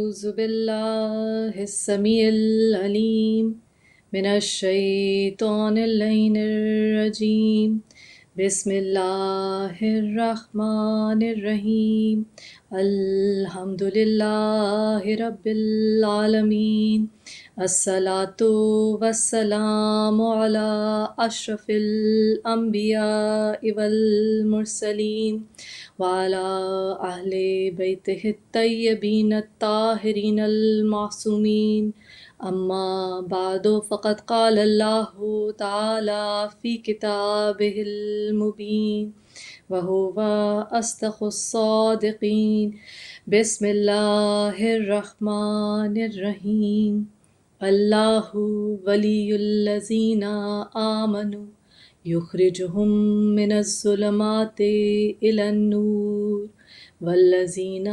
أعوذ بالله السميع العليم من الشيطان اللعين الرجيم بسم الله الرحمن الرحيم الحمد لله رب العالمين الصلاة والسلام على أشرف الأنبياء والمرسلين وعلى أهل بيته الطيبين الطاهرين المعصومين أما بعد فقد قال الله تعالى في كتابه المبين وهو أصدق الصادقين بسم الله الرحمن الرحيم الله ولي الذين آمنوا يخرجهم من الظلمات إلى النور والذين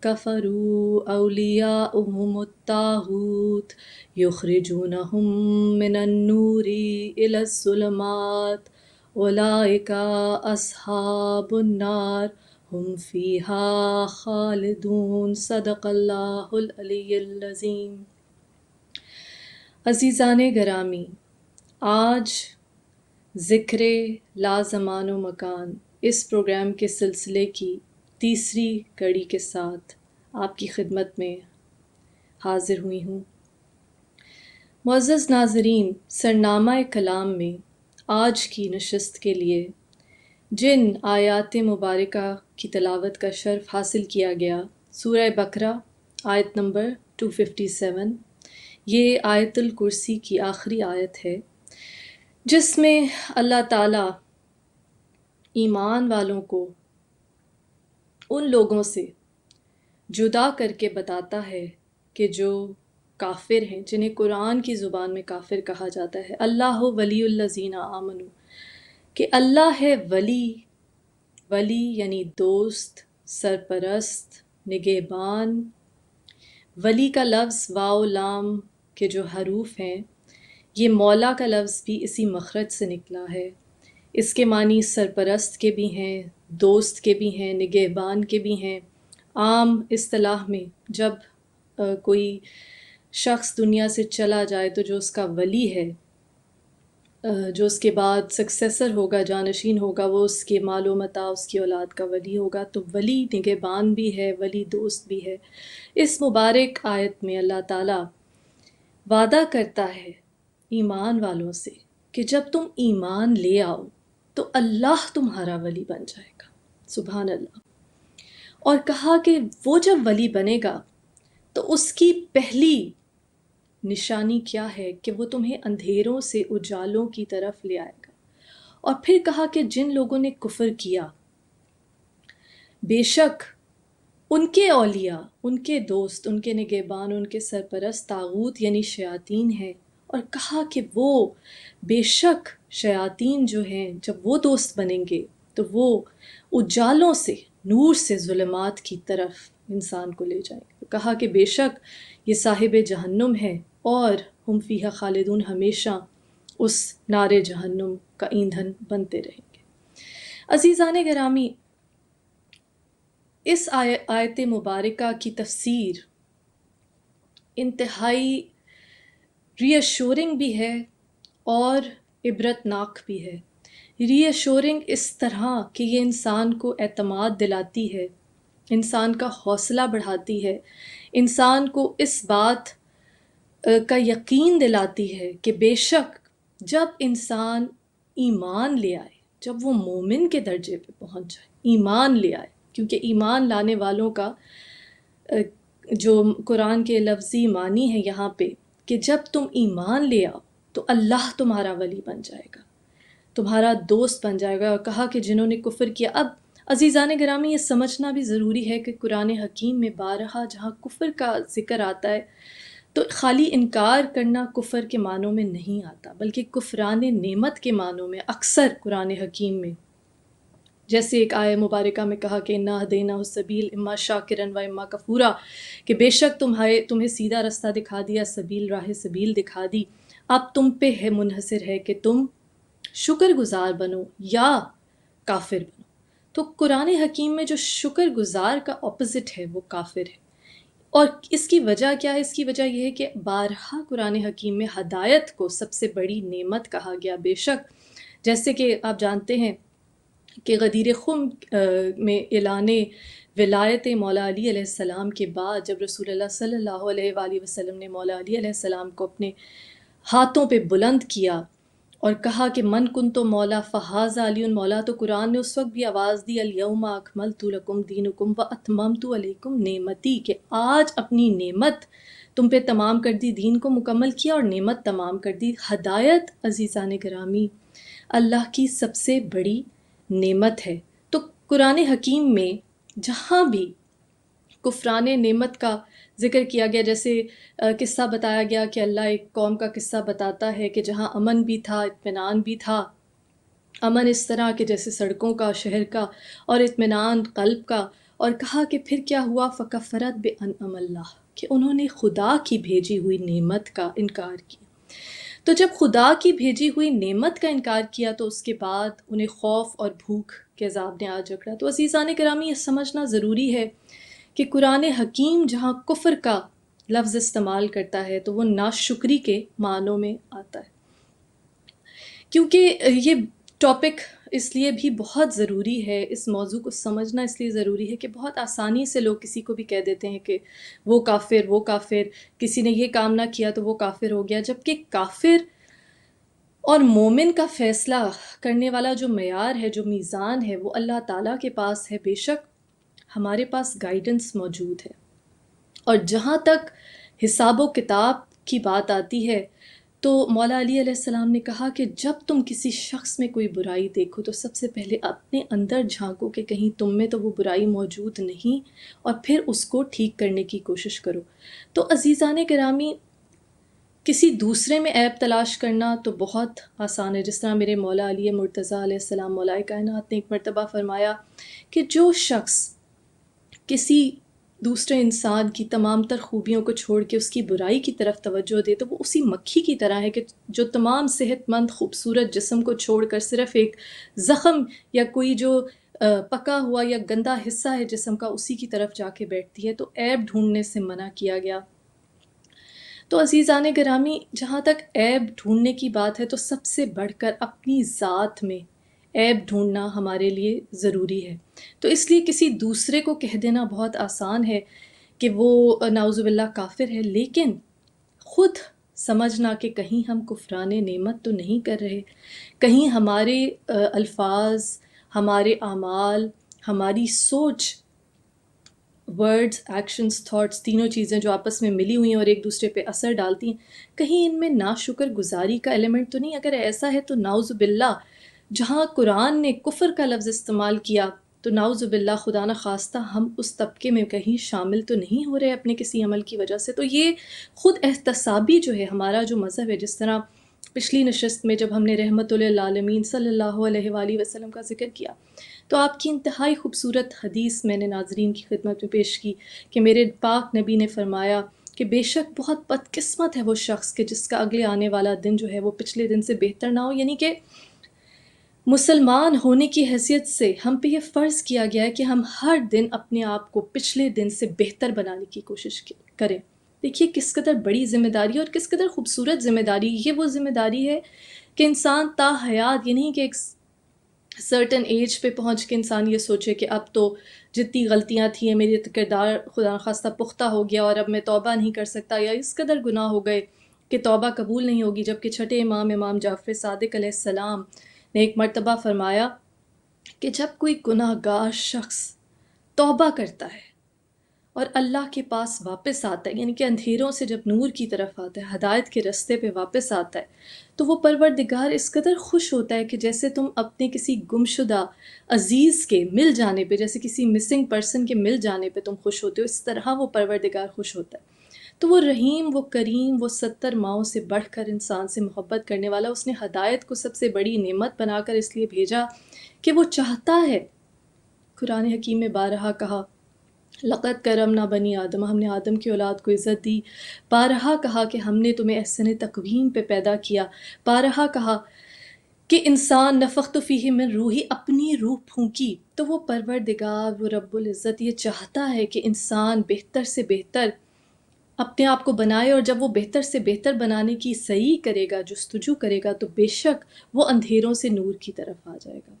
كفروا أولياؤهم الطاغوت يخرجونهم من النور إلى الظلمات أولئك أصحاب النار هم فيها خالدون صدق اللہ العلی العظیم۔ عزیزان گرامی، آج ذکر لا زمان و مکان اس پروگرام کے سلسلے کی تیسری کڑی کے ساتھ آپ کی خدمت میں حاضر ہوئی ہوں۔ معزز ناظرین، سرنامہ کلام میں آج کی نشست کے لیے جن آیات مبارکہ کی تلاوت کا شرف حاصل کیا گیا، سورہ بقرہ آیت نمبر 257، یہ آیت الکرسی کی آخری آیت ہے، جس میں اللہ تعالیٰ ایمان والوں کو ان لوگوں سے جدا کر کے بتاتا ہے کہ جو کافر ہیں، جنہیں قرآن کی زبان میں کافر کہا جاتا ہے۔ اللہ ولی الذین آمنوا، کہ اللہ ہے ولی یعنی دوست، سرپرست، نگہبان۔ ولی کا لفظ واو لام کے جو حروف ہیں، یہ مولا کا لفظ بھی اسی مخرج سے نکلا ہے۔ اس کے معنی سرپرست کے بھی ہیں، دوست کے بھی ہیں، نگہبان کے بھی ہیں۔ عام اصطلاح میں جب کوئی شخص دنیا سے چلا جائے تو جو اس کا ولی ہے، جو اس کے بعد سکسیسر ہوگا، جانشین ہوگا، وہ اس کے مال و متاع، اس کی اولاد کا ولی ہوگا۔ تو ولی نگہبان بھی ہے، ولی دوست بھی ہے۔ اس مبارک آیت میں اللہ تعالیٰ وعدہ کرتا ہے ایمان والوں سے کہ جب تم ایمان لے آؤ تو اللہ تمہارا ولی بن جائے گا۔ سبحان اللہ۔ اور کہا کہ وہ جب ولی بنے گا تو اس کی پہلی نشانی کیا ہے کہ وہ تمہیں اندھیروں سے اجالوں کی طرف لے آئے گا۔ اور پھر کہا کہ جن لوگوں نے کفر کیا، بے شک ان کے اولیاء، ان کے دوست، ان کے نگہبان، ان کے سرپرست طاغوت یعنی شیاطین ہیں۔ اور کہا کہ وہ بے شک شیاطین جو ہیں، جب وہ دوست بنیں گے تو وہ اجالوں سے، نور سے ظلمات کی طرف انسان کو لے جائیں گے۔ کہا کہ بے شک یہ صاحب جہنم ہے اور ہم فیہا خالدون، ہمیشہ اس نار جہنم کا ایندھن بنتے رہیں گے۔ عزیزان گرامی، اس آیت مبارکہ کی تفسیر انتہائی ری ایشورنگ بھی ہے اور عبرتناک بھی ہے۔ ری ایشورنگ اس طرح کہ یہ انسان کو اعتماد دلاتی ہے، انسان کا حوصلہ بڑھاتی ہے، انسان کو اس بات کا یقین دلاتی ہے کہ بے شک جب انسان ایمان لے آئے، جب وہ مومن کے درجے پہ پہنچ جائے، ایمان لے آئے، کیونکہ ایمان لانے والوں کا جو قرآن کے لفظی معنی ہے یہاں پہ کہ جب تم ایمان لے آؤ تو اللہ تمہارا ولی بن جائے گا، تمہارا دوست بن جائے گا۔ اور کہا کہ جنہوں نے کفر کیا، اب عزیزان گرامی یہ سمجھنا بھی ضروری ہے کہ قرآن حکیم میں بارہا جہاں کفر کا ذکر آتا ہے تو خالی انکار کرنا کفر کے معنوں میں نہیں آتا، بلکہ کفران نعمت کے معنوں میں اکثر قرآن حکیم میں، جیسے ایک آیہ مبارکہ میں کہا کہ انا ہدیناہ السبیل اما شاکرا و اما کفورا، کہ بے شک تمہیں سیدھا رستہ دکھا دیا، سبیل راہ سبیل دکھا دی، اب تم پہ ہے منحصر ہے کہ تم شکر گزار بنو یا کافر بنو۔ تو قرآن حکیم میں جو شکر گزار کا اپوزٹ ہے وہ کافر ہے۔ اور اس کی وجہ کیا ہے؟ اس کی وجہ یہ ہے کہ بارہا قرآن حکیم میں ہدایت کو سب سے بڑی نعمت کہا گیا۔ بے شک جیسے کہ آپ جانتے ہیں کہ غدیر خم میں اعلان ولایت مولا علی علیہ السلام کے بعد جب رسول اللہ صلی اللہ علیہ وآلہ وسلم نے مولا علی علیہ السلام کو اپنے ہاتھوں پہ بلند کیا اور کہا کہ من کن تو مولا فہاز علی مولا، تو قرآن نے اس وقت بھی آواز دی الیوم اکملت لکم دینکم واتممت علیکم نعمتی، کہ آج اپنی نعمت تم پہ تمام کر دی، دین کو مکمل کیا اور نعمت تمام کر دی۔ ہدایت عزیزان گرامی اللہ کی سب سے بڑی نعمت ہے۔ تو قرآن حکیم میں جہاں بھی کفران نعمت کا ذکر کیا گیا، جیسے قصہ بتایا گیا کہ اللہ ایک قوم کا قصہ بتاتا ہے کہ جہاں امن بھی تھا، اطمینان بھی تھا، امن اس طرح کہ جیسے سڑکوں کا، شہر کا، اور اطمینان قلب کا، اور کہا کہ پھر کیا ہوا، فکفرت بانعم اللہ، کہ انہوں نے خدا کی بھیجی ہوئی نعمت کا انکار کیا۔ تو جب خدا کی بھیجی ہوئی نعمت کا انکار کیا تو اس کے بعد انہیں خوف اور بھوک کے عذاب نے آ جکڑا۔ تو عزیزان گرامی یہ سمجھنا ضروری ہے کہ قرآن حکیم جہاں کفر کا لفظ استعمال کرتا ہے تو وہ ناشکری کے معنوں میں آتا ہے، کیونکہ یہ ٹاپک اس لیے بھی بہت ضروری ہے، اس موضوع کو سمجھنا اس لیے ضروری ہے کہ بہت آسانی سے لوگ کسی کو بھی کہہ دیتے ہیں کہ وہ کافر، کسی نے یہ کام نہ کیا تو وہ کافر ہو گیا، جبکہ کافر اور مومن کا فیصلہ کرنے والا جو معیار ہے، جو میزان ہے، وہ اللہ تعالیٰ کے پاس ہے۔ بے شک ہمارے پاس گائیڈنس موجود ہے، اور جہاں تک حساب و کتاب کی بات آتی ہے تو مولا علی علیہ السلام نے کہا کہ جب تم کسی شخص میں کوئی برائی دیکھو تو سب سے پہلے اپنے اندر جھانکو کہ کہیں تم میں تو وہ برائی موجود نہیں، اور پھر اس کو ٹھیک کرنے کی کوشش کرو۔ تو عزیزان گرامی کسی دوسرے میں عیب تلاش کرنا تو بہت آسان ہے، جس طرح میرے مولا علی مرتضیٰ علیہ السلام مولا کائنات نے ایک مرتبہ فرمایا کہ جو شخص کسی دوسرے انسان کی تمام تر خوبیوں کو چھوڑ کے اس کی برائی کی طرف توجہ دے تو وہ اسی مکھی کی طرح ہے کہ جو تمام صحت مند خوبصورت جسم کو چھوڑ کر صرف ایک زخم یا کوئی جو پکا ہوا یا گندا حصہ ہے جسم کا اسی کی طرف جا کے بیٹھتی ہے۔ تو عیب ڈھونڈنے سے منع کیا گیا۔ تو عزیزان گرامی جہاں تک عیب ڈھونڈنے کی بات ہے تو سب سے بڑھ کر اپنی ذات میں عیب ڈھونڈنا ہمارے لیے ضروری ہے۔ تو اس لیے کسی دوسرے کو کہہ دینا بہت آسان ہے کہ وہ نعوذ باللہ کافر ہے، لیکن خود سمجھنا کہ کہیں ہم کفران نعمت تو نہیں کر رہے، کہیں ہمارے الفاظ، ہمارے اعمال، ہماری سوچ، ورڈز، ایکشنز، تھاٹس، تینوں چیزیں جو آپس میں ملی ہوئی ہیں اور ایک دوسرے پہ اثر ڈالتی ہیں، کہیں ان میں ناشکر گزاری کا ایلیمنٹ تو نہیں۔ اگر ایسا ہے تو نعوذ باللہ جہاں قرآن نے کفر کا لفظ استعمال کیا تو نعوذ باللہ خدا نہ خواستہ ہم اس طبقے میں کہیں شامل تو نہیں ہو رہے اپنے کسی عمل کی وجہ سے۔ تو یہ خود احتسابی جو ہے ہمارا جو مذہب ہے، جس طرح پچھلی نشست میں جب ہم نے رحمت للعالمین صلی اللہ علیہ وآلہ وسلم کا ذکر کیا تو آپ کی انتہائی خوبصورت حدیث میں نے ناظرین کی خدمت میں پیش کی کہ میرے پاک نبی نے فرمایا کہ بے شک بہت بدقسمت ہے وہ شخص کہ جس کا اگلے آنے والا دن جو ہے وہ پچھلے دن سے بہتر نہ ہو۔ یعنی کہ مسلمان ہونے کی حیثیت سے ہم پہ یہ فرض کیا گیا ہے کہ ہم ہر دن اپنے آپ کو پچھلے دن سے بہتر بنانے کی کوشش کریں۔ دیکھیے کس قدر بڑی ذمہ داری اور کس قدر خوبصورت ذمہ داری۔ یہ وہ ذمہ داری ہے کہ انسان تا حیات، یہ نہیں کہ ایک سرٹن ایج پہ پہنچ کے انسان یہ سوچے کہ اب تو جتنی غلطیاں تھیں میری کردار خدا نخواستہ پختہ ہو گیا اور اب میں توبہ نہیں کر سکتا، یا اس قدر گناہ ہو گئے کہ توبہ قبول نہیں ہوگی۔ جبکہ چھٹے امام جعفر صادق علیہ السلام نے ایک مرتبہ فرمایا کہ جب کوئی گناہ گار شخص توبہ کرتا ہے اور اللہ کے پاس واپس آتا ہے، یعنی کہ اندھیروں سے جب نور کی طرف آتا ہے، ہدایت کے رستے پہ واپس آتا ہے، تو وہ پروردگار اس قدر خوش ہوتا ہے کہ جیسے تم اپنے کسی گمشدہ عزیز کے مل جانے پہ، جیسے کسی مسنگ پرسن کے مل جانے پہ تم خوش ہوتے ہو، اس طرح وہ پروردگار خوش ہوتا ہے۔ تو وہ رحیم، وہ کریم، وہ 70 ماؤں سے بڑھ کر انسان سے محبت کرنے والا، اس نے ہدایت کو سب سے بڑی نعمت بنا کر اس لیے بھیجا کہ وہ چاہتا ہے، قرآن حکیم میں بارہا کہا لقد کرمنا بنی آدم، ہم نے آدم کی اولاد کو عزت دی، بارہا کہا کہ ہم نے تمہیں احسن تقویم پہ پیدا کیا، بارہا کہا کہ انسان نفخت فیہ من روحی، اپنی روح پھونکی، تو وہ پروردگار، وہ رب العزت یہ چاہتا ہے کہ انسان بہتر سے بہتر اپنے آپ کو بنائے، اور جب وہ بہتر سے بہتر بنانے کی سعی کرے گا، جستجو کرے گا، تو بے شک وہ اندھیروں سے نور کی طرف آ جائے گا،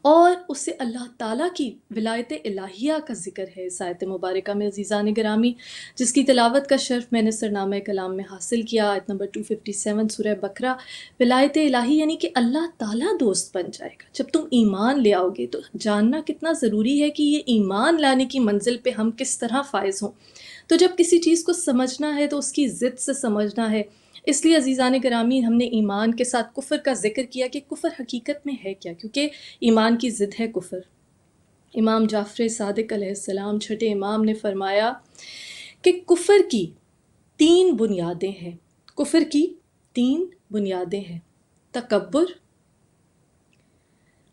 اور اسے اللہ تعالیٰ کی ولایت الہیہ کا ذکر ہے اس آیت مبارکہ میں عزیزان گرامی، جس کی تلاوت کا شرف میں نے سرنامہ کلام میں حاصل کیا، آیت نمبر 257 سورہ بقرہ۔ ولایت الہی یعنی کہ اللہ تعالیٰ دوست بن جائے گا جب تم ایمان لے آؤ گے۔ تو جاننا کتنا ضروری ہے کہ یہ ایمان لانے کی منزل پہ ہم کس طرح فائز ہوں۔ تو جب کسی چیز کو سمجھنا ہے تو اس کی ضد سے سمجھنا ہے۔ اس لیے عزیزان گرامی ہم نے ایمان کے ساتھ کفر کا ذکر کیا کہ کفر حقیقت میں ہے کیا، کیونکہ ایمان کی ضد ہے کفر۔ امام جعفر صادق علیہ السلام چھٹے امام نے فرمایا کہ کفر کی 3 بنیادیں ہیں، کفر کی 3 بنیادیں ہیں: تکبر،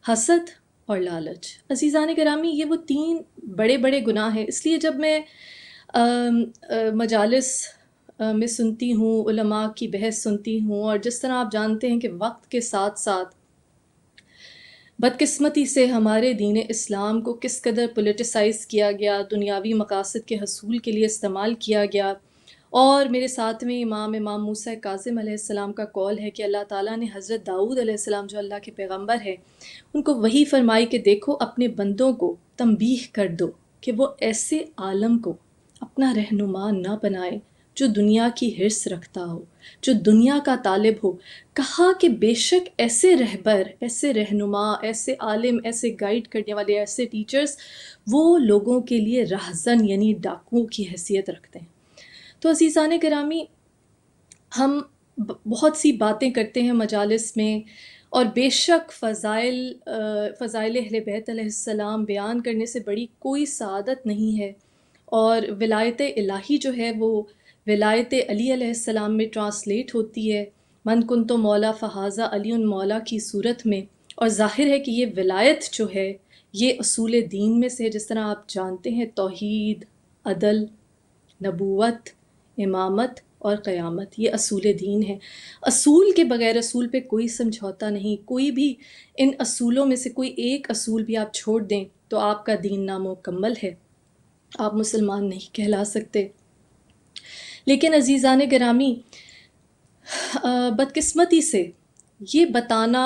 حسد اور لالچ۔ عزیزان گرامی یہ وہ 3 بڑے بڑے گناہ ہیں۔ اس لیے جب میں مجالس میں سنتی ہوں، علماء کی بحث سنتی ہوں، اور جس طرح آپ جانتے ہیں کہ وقت کے ساتھ ساتھ بدقسمتی سے ہمارے دین اسلام کو کس قدر پولیٹیسائز کیا گیا، دنیاوی مقاصد کے حصول کے لیے استعمال کیا گیا، اور میرے ساتھ میں امام موسیٰ کاظم علیہ السلام کا قول ہے کہ اللہ تعالیٰ نے حضرت داؤد علیہ السلام جو اللہ کے پیغمبر ہیں ان کو وحی فرمائی کہ دیکھو اپنے بندوں کو تنبیہ کر دو کہ وہ ایسے عالم کو اپنا رہنما نہ بنائے جو دنیا کی حرص رکھتا ہو، جو دنیا کا طالب ہو۔ کہا کہ بے شک ایسے رہبر، ایسے رہنما، ایسے عالم، ایسے گائیڈ کرنے والے، ایسے ٹیچرز وہ لوگوں کے لیے رہزن یعنی ڈاکوؤں کی حیثیت رکھتے ہیں۔ تو عزیزان گرامی ہم بہت سی باتیں کرتے ہیں مجالس میں، اور بے شک فضائل اہل بیت علیہ السلام بیان کرنے سے بڑی کوئی سعادت نہیں ہے، اور ولایت الہی جو ہے وہ ولایت علی علیہ السلام میں ٹرانسلیٹ ہوتی ہے، من کنتو مولا فہذا علی مولا کی صورت میں، اور ظاہر ہے کہ یہ ولایت جو ہے یہ اصول دین میں سے ہے۔ جس طرح آپ جانتے ہیں توحید، عدل، نبوت، امامت اور قیامت یہ اصول دین ہے۔ اصول کے بغیر، اصول پہ کوئی سمجھوتا نہیں۔ کوئی بھی ان اصولوں میں سے کوئی ایک اصول بھی آپ چھوڑ دیں تو آپ کا دین نامکمل ہے، آپ مسلمان نہیں کہلا سکتے۔ لیکن عزیزان گرامی بدقسمتی سے یہ بتانا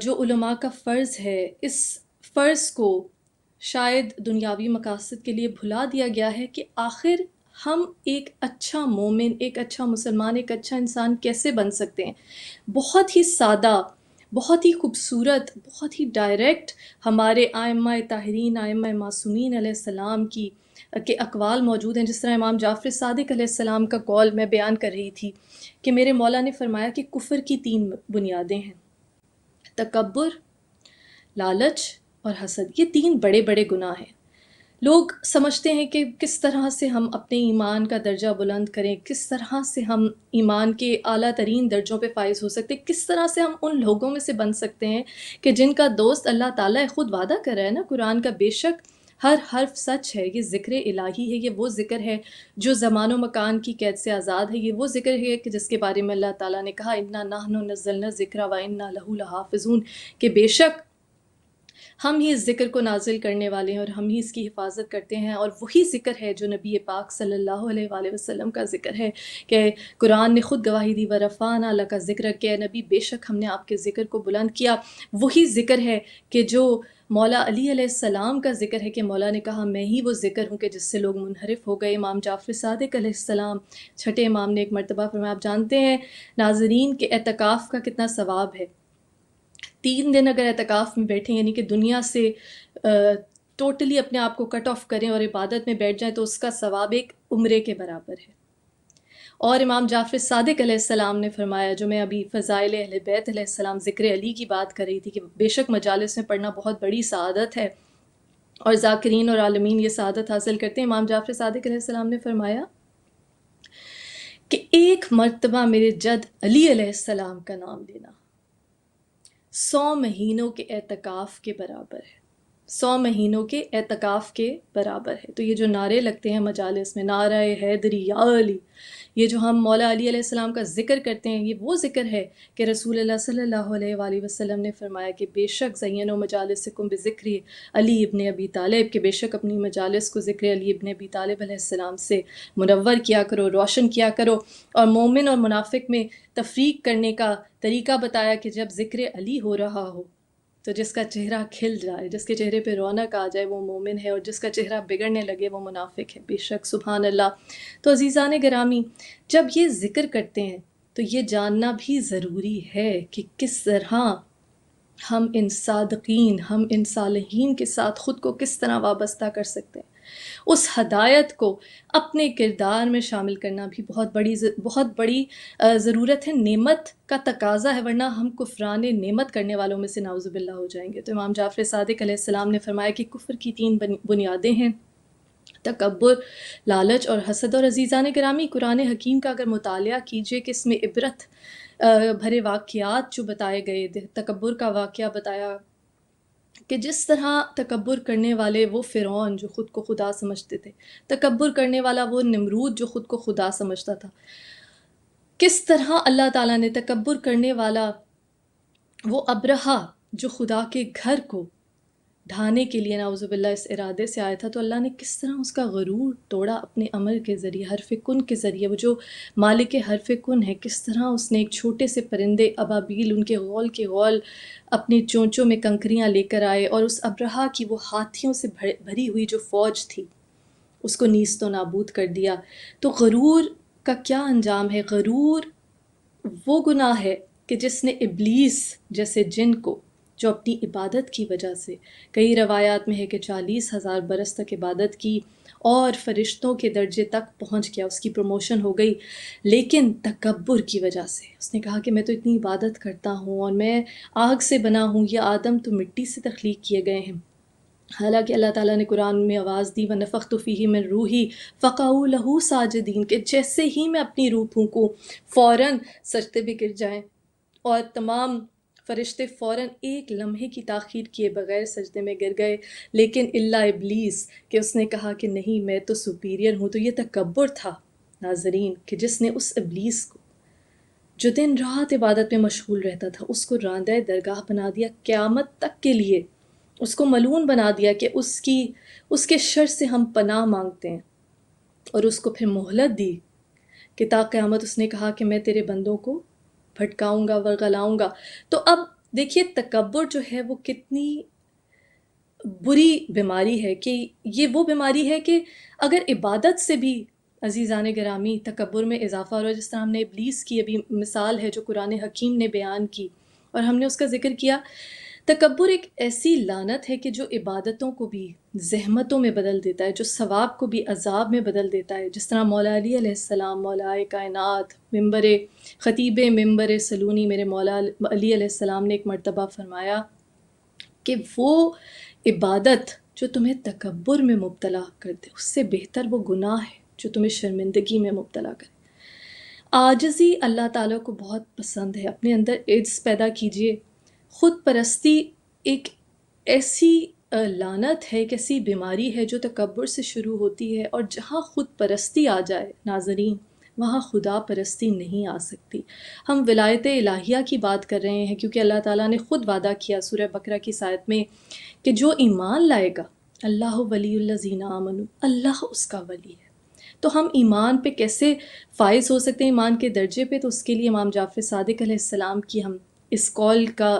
جو علماء کا فرض ہے، اس فرض کو شاید دنیاوی مقاصد کے لیے بھلا دیا گیا ہے کہ آخر ہم ایک اچھا مومن، ایک اچھا مسلمان، ایک اچھا انسان کیسے بن سکتے ہیں۔ بہت ہی سادہ، بہت ہی خوبصورت، بہت ہی ڈائریکٹ ہمارے ائمہ طاہرین، ائمہ معصومین علیہ السلام کے اقوال موجود ہیں۔ جس طرح امام جعفر صادق علیہ السلام کا قول میں بیان کر رہی تھی کہ میرے مولا نے فرمایا کہ کفر کی 3 بنیادیں ہیں: تکبر، لالچ اور حسد۔ یہ 3 بڑے بڑے گناہ ہیں۔ لوگ سمجھتے ہیں کہ کس طرح سے ہم اپنے ایمان کا درجہ بلند کریں، کس طرح سے ہم ایمان کے اعلیٰ ترین درجوں پہ فائز ہو سکتے، کس طرح سے ہم ان لوگوں میں سے بن سکتے ہیں کہ جن کا دوست اللہ تعالیٰ خود وعدہ کر رہا ہے نا قرآن کا، بے شک ہر حرف سچ ہے، یہ ذکر الہی ہے، یہ وہ ذکر ہے جو زمان و مکان کی قید سے آزاد ہے، یہ وہ ذکر ہے کہ جس کے بارے میں اللہ تعالیٰ نے کہا اِنَّا نَحْنُ نَزَّلْنَا الذِّکْرَ وَإِنَّا لَهُ لَحَافِظُونَ، کہ بے شک ہم ہی اس ذکر کو نازل کرنے والے ہیں اور ہم ہی اس کی حفاظت کرتے ہیں۔ اور وہی ذکر ہے جو نبی پاک صلی اللہ علیہ وآلہ وسلم کا ذکر ہے کہ قرآن نے خود گواہی دی وَرَفَعْنَا لَكَ ذِکْرَكَ، کہ نبی بے شک ہم نے آپ کے ذکر کو بلند کیا۔ وہی ذکر ہے کہ جو مولا علی علیہ السلام کا ذکر ہے کہ مولا نے کہا میں ہی وہ ذکر ہوں کہ جس سے لوگ منحرف ہو گئے۔ امام جعفر صادق علیہ السلام چھٹے امام نے ایک مرتبہ فرمایا، آپ جانتے ہیں ناظرین کہ اعتکاف کا کتنا ثواب ہے۔ 3 دن اگر اعتکاف میں بیٹھیں یعنی کہ دنیا سے ٹوٹلی اپنے آپ کو کٹ آف کریں اور عبادت میں بیٹھ جائیں تو اس کا ثواب ایک عمرے کے برابر ہے۔ اور امام جعفر صادق علیہ السلام نے فرمایا، جو میں ابھی فضائل اہل بیت علیہ السلام ذکر علی کی بات کر رہی تھی، کہ بے شک مجالس میں پڑھنا بہت بڑی سعادت ہے اور ذاکرین اور عالمین یہ سعادت حاصل کرتے ہیں۔ امام جعفر صادق علیہ السلام نے فرمایا کہ ایک مرتبہ میرے جد علی علیہ السلام کا نام لینا 100 مہینوں کے اعتکاف کے برابر ہے۔ 100 مہینوں کے اعتکاف کے برابر ہے۔ تو یہ جو نعرے لگتے ہیں مجالس میں، نعرہ حیدری یا علی، یہ جو ہم مولا علی علیہ السلام کا ذکر کرتے ہیں، یہ وہ ذکر ہے کہ رسول اللہ صلی اللہ علیہ وآلہ وسلم نے فرمایا کہ بے شک زینوا مجالسکم بذکر علی ابن ابی طالب، کہ بے شک اپنی مجالس کو ذکر علی ابن ابی طالب علیہ السلام سے منور کیا کرو، روشن کیا کرو۔ اور مومن اور منافق میں تفریق کرنے کا طریقہ بتایا کہ جب ذکر علی ہو رہا ہو تو جس کا چہرہ کھل جائے، جس کے چہرے پہ رونق آ جائے وہ مومن ہے، اور جس کا چہرہ بگڑنے لگے وہ منافق ہے۔ بے شک، سبحان اللہ۔ تو عزیزان گرامی، جب یہ ذکر کرتے ہیں تو یہ جاننا بھی ضروری ہے کہ کس طرح ہم ان صادقین، ہم ان صالحین کے ساتھ خود کو کس طرح وابستہ کر سکتے ہیں۔ اس ہدایت کو اپنے کردار میں شامل کرنا بھی بہت بڑی ضرورت ہے، نعمت کا تقاضا ہے، ورنہ ہم کفران نعمت کرنے والوں میں سے نعوذ باللہ ہو جائیں گے۔ تو امام جعفر صادق علیہ السلام نے فرمایا کہ کفر کی 3 بنیادیں ہیں: تکبر، لالچ اور حسد۔ اور عزیزان گرامی، قرآن حکیم کا اگر مطالعہ کیجئے کہ اس میں عبرت بھرے واقعات جو بتائے گئے، تکبر کا واقعہ بتایا کہ جس طرح تکبر کرنے والے وہ فرعون جو خود کو خدا سمجھتے تھے، تکبر کرنے والا وہ نمرود جو خود کو خدا سمجھتا تھا، کس طرح اللہ تعالیٰ نے تکبر کرنے والا وہ ابرہہ جو خدا کے گھر کو ڈھانے کے لیے نعوذ باللہ اس ارادے سے آیا تھا، تو اللہ نے کس طرح اس کا غرور توڑا اپنے امر کے ذریعے، حرف کن کے ذریعے۔ وہ جو مالک حرف کن ہے، کس طرح اس نے ایک چھوٹے سے پرندے ابابیل، ان کے غول کے غول اپنی چونچوں میں کنکریاں لے کر آئے، اور اس ابرہہ کی وہ ہاتھیوں سے بھری ہوئی جو فوج تھی اس کو نیست و نابود کر دیا۔ تو غرور کا کیا انجام ہے؟ غرور وہ گناہ ہے کہ جس نے ابلیس جیسے جن کو، جو اپنی عبادت کی وجہ سے، کئی روایات میں ہے کہ 40,000 برس تک عبادت کی اور فرشتوں کے درجے تک پہنچ گیا، اس کی پروموشن ہو گئی، لیکن تکبر کی وجہ سے اس نے کہا کہ میں تو اتنی عبادت کرتا ہوں اور میں آگ سے بنا ہوں، یہ آدم تو مٹی سے تخلیق کیے گئے ہیں۔ حالانکہ اللہ تعالیٰ نے قرآن میں آواز دی وَنَفَخْتُ فِيهِ مِن رُوحِي فَقَعُوا لَهُ سَاجِدِينَ، کہ جیسے ہی میں اپنی روح پھونکوں فوراً سجدے پہ گر جائیں، اور تمام فرشتے فوراً ایک لمحے کی تاخیر کیے بغیر سجدے میں گر گئے، لیکن الا ابلیس، کہ اس نے کہا کہ نہیں میں تو سپیریئر ہوں۔ تو یہ تکبر تھا ناظرین، کہ جس نے اس ابلیس کو جو دن رات عبادت میں مشغول رہتا تھا، اس کو راندہ درگاہ بنا دیا، قیامت تک کے لیے اس کو ملعون بنا دیا کہ اس کے شر سے ہم پناہ مانگتے ہیں، اور اس کو پھر مہلت دی کہ تا قیامت اس نے کہا کہ میں تیرے بندوں کو بھٹکاؤں گا ورغلاؤں گا۔ تو اب دیکھیے تکبر جو ہے وہ کتنی بری بیماری ہے، کہ یہ وہ بیماری ہے کہ اگر عبادت سے بھی عزیزان گرامی تکبر میں اضافہ ہو رہا ہے، جس طرح ہم نے ابلیس کی ابھی مثال ہے جو قرآن حکیم نے بیان کی اور ہم نے اس کا ذکر کیا۔ تکبر ایک ایسی لعنت ہے کہ جو عبادتوں کو بھی زحمتوں میں بدل دیتا ہے، جو ثواب کو بھی عذاب میں بدل دیتا ہے۔ جس طرح مولا علی علیہ السلام، مولا کائنات، خطیب ممبر سلونی میرے مولا علی علیہ السلام نے ایک مرتبہ فرمایا کہ وہ عبادت جو تمہیں تکبر میں مبتلا کر دے، اس سے بہتر وہ گناہ ہے جو تمہیں شرمندگی میں مبتلا کرے۔ عاجزی اللہ تعالیٰ کو بہت پسند ہے۔ اپنے اندر عجز پیدا کیجئے۔ خود پرستی ایک ایسی لعنت ہے، ایک ایسی بیماری ہے جو تکبر سے شروع ہوتی ہے، اور جہاں خود پرستی آ جائے ناظرین، وہاں خدا پرستی نہیں آ سکتی۔ ہم ولایت الہیہ کی بات کر رہے ہیں کیونکہ اللہ تعالیٰ نے خود وعدہ کیا سورہ بقرہ کی آیت میں کہ جو ایمان لائے گا، اللہ ولی الذین آمنوا، اللہ اس کا ولی ہے۔ تو ہم ایمان پہ کیسے فائز ہو سکتے ہیں، ایمان کے درجے پہ؟ تو اس کے لیے امام جعفر صادق علیہ السلام کی ہم اس قول کا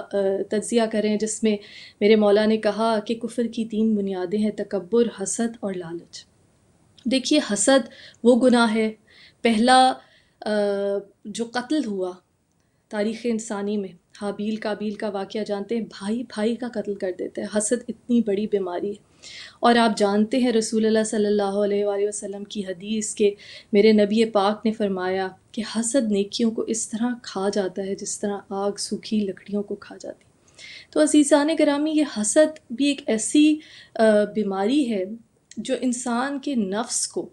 تجزیہ کریں جس میں میرے مولا نے کہا کہ کفر کی 3 بنیادیں ہیں: تکبر، حسد اور لالچ۔ دیکھیے حسد وہ گناہ ہے، پہلا جو قتل ہوا تاریخ انسانی میں، حابیل کابیل کا واقعہ جانتے ہیں، بھائی بھائی کا قتل کر دیتے ہیں۔ حسد اتنی بڑی بیماری ہے، اور آپ جانتے ہیں رسول اللہ صلی اللہ علیہ وآلہ وسلم کی حدیث کہ میرے نبی پاک نے فرمایا کہ حسد نیکیوں کو اس طرح کھا جاتا ہے جس طرح آگ سوکھی لکڑیوں کو کھا جاتی۔ تو عزیزان گرامی، یہ حسد بھی ایک ایسی بیماری ہے جو انسان کے نفس کو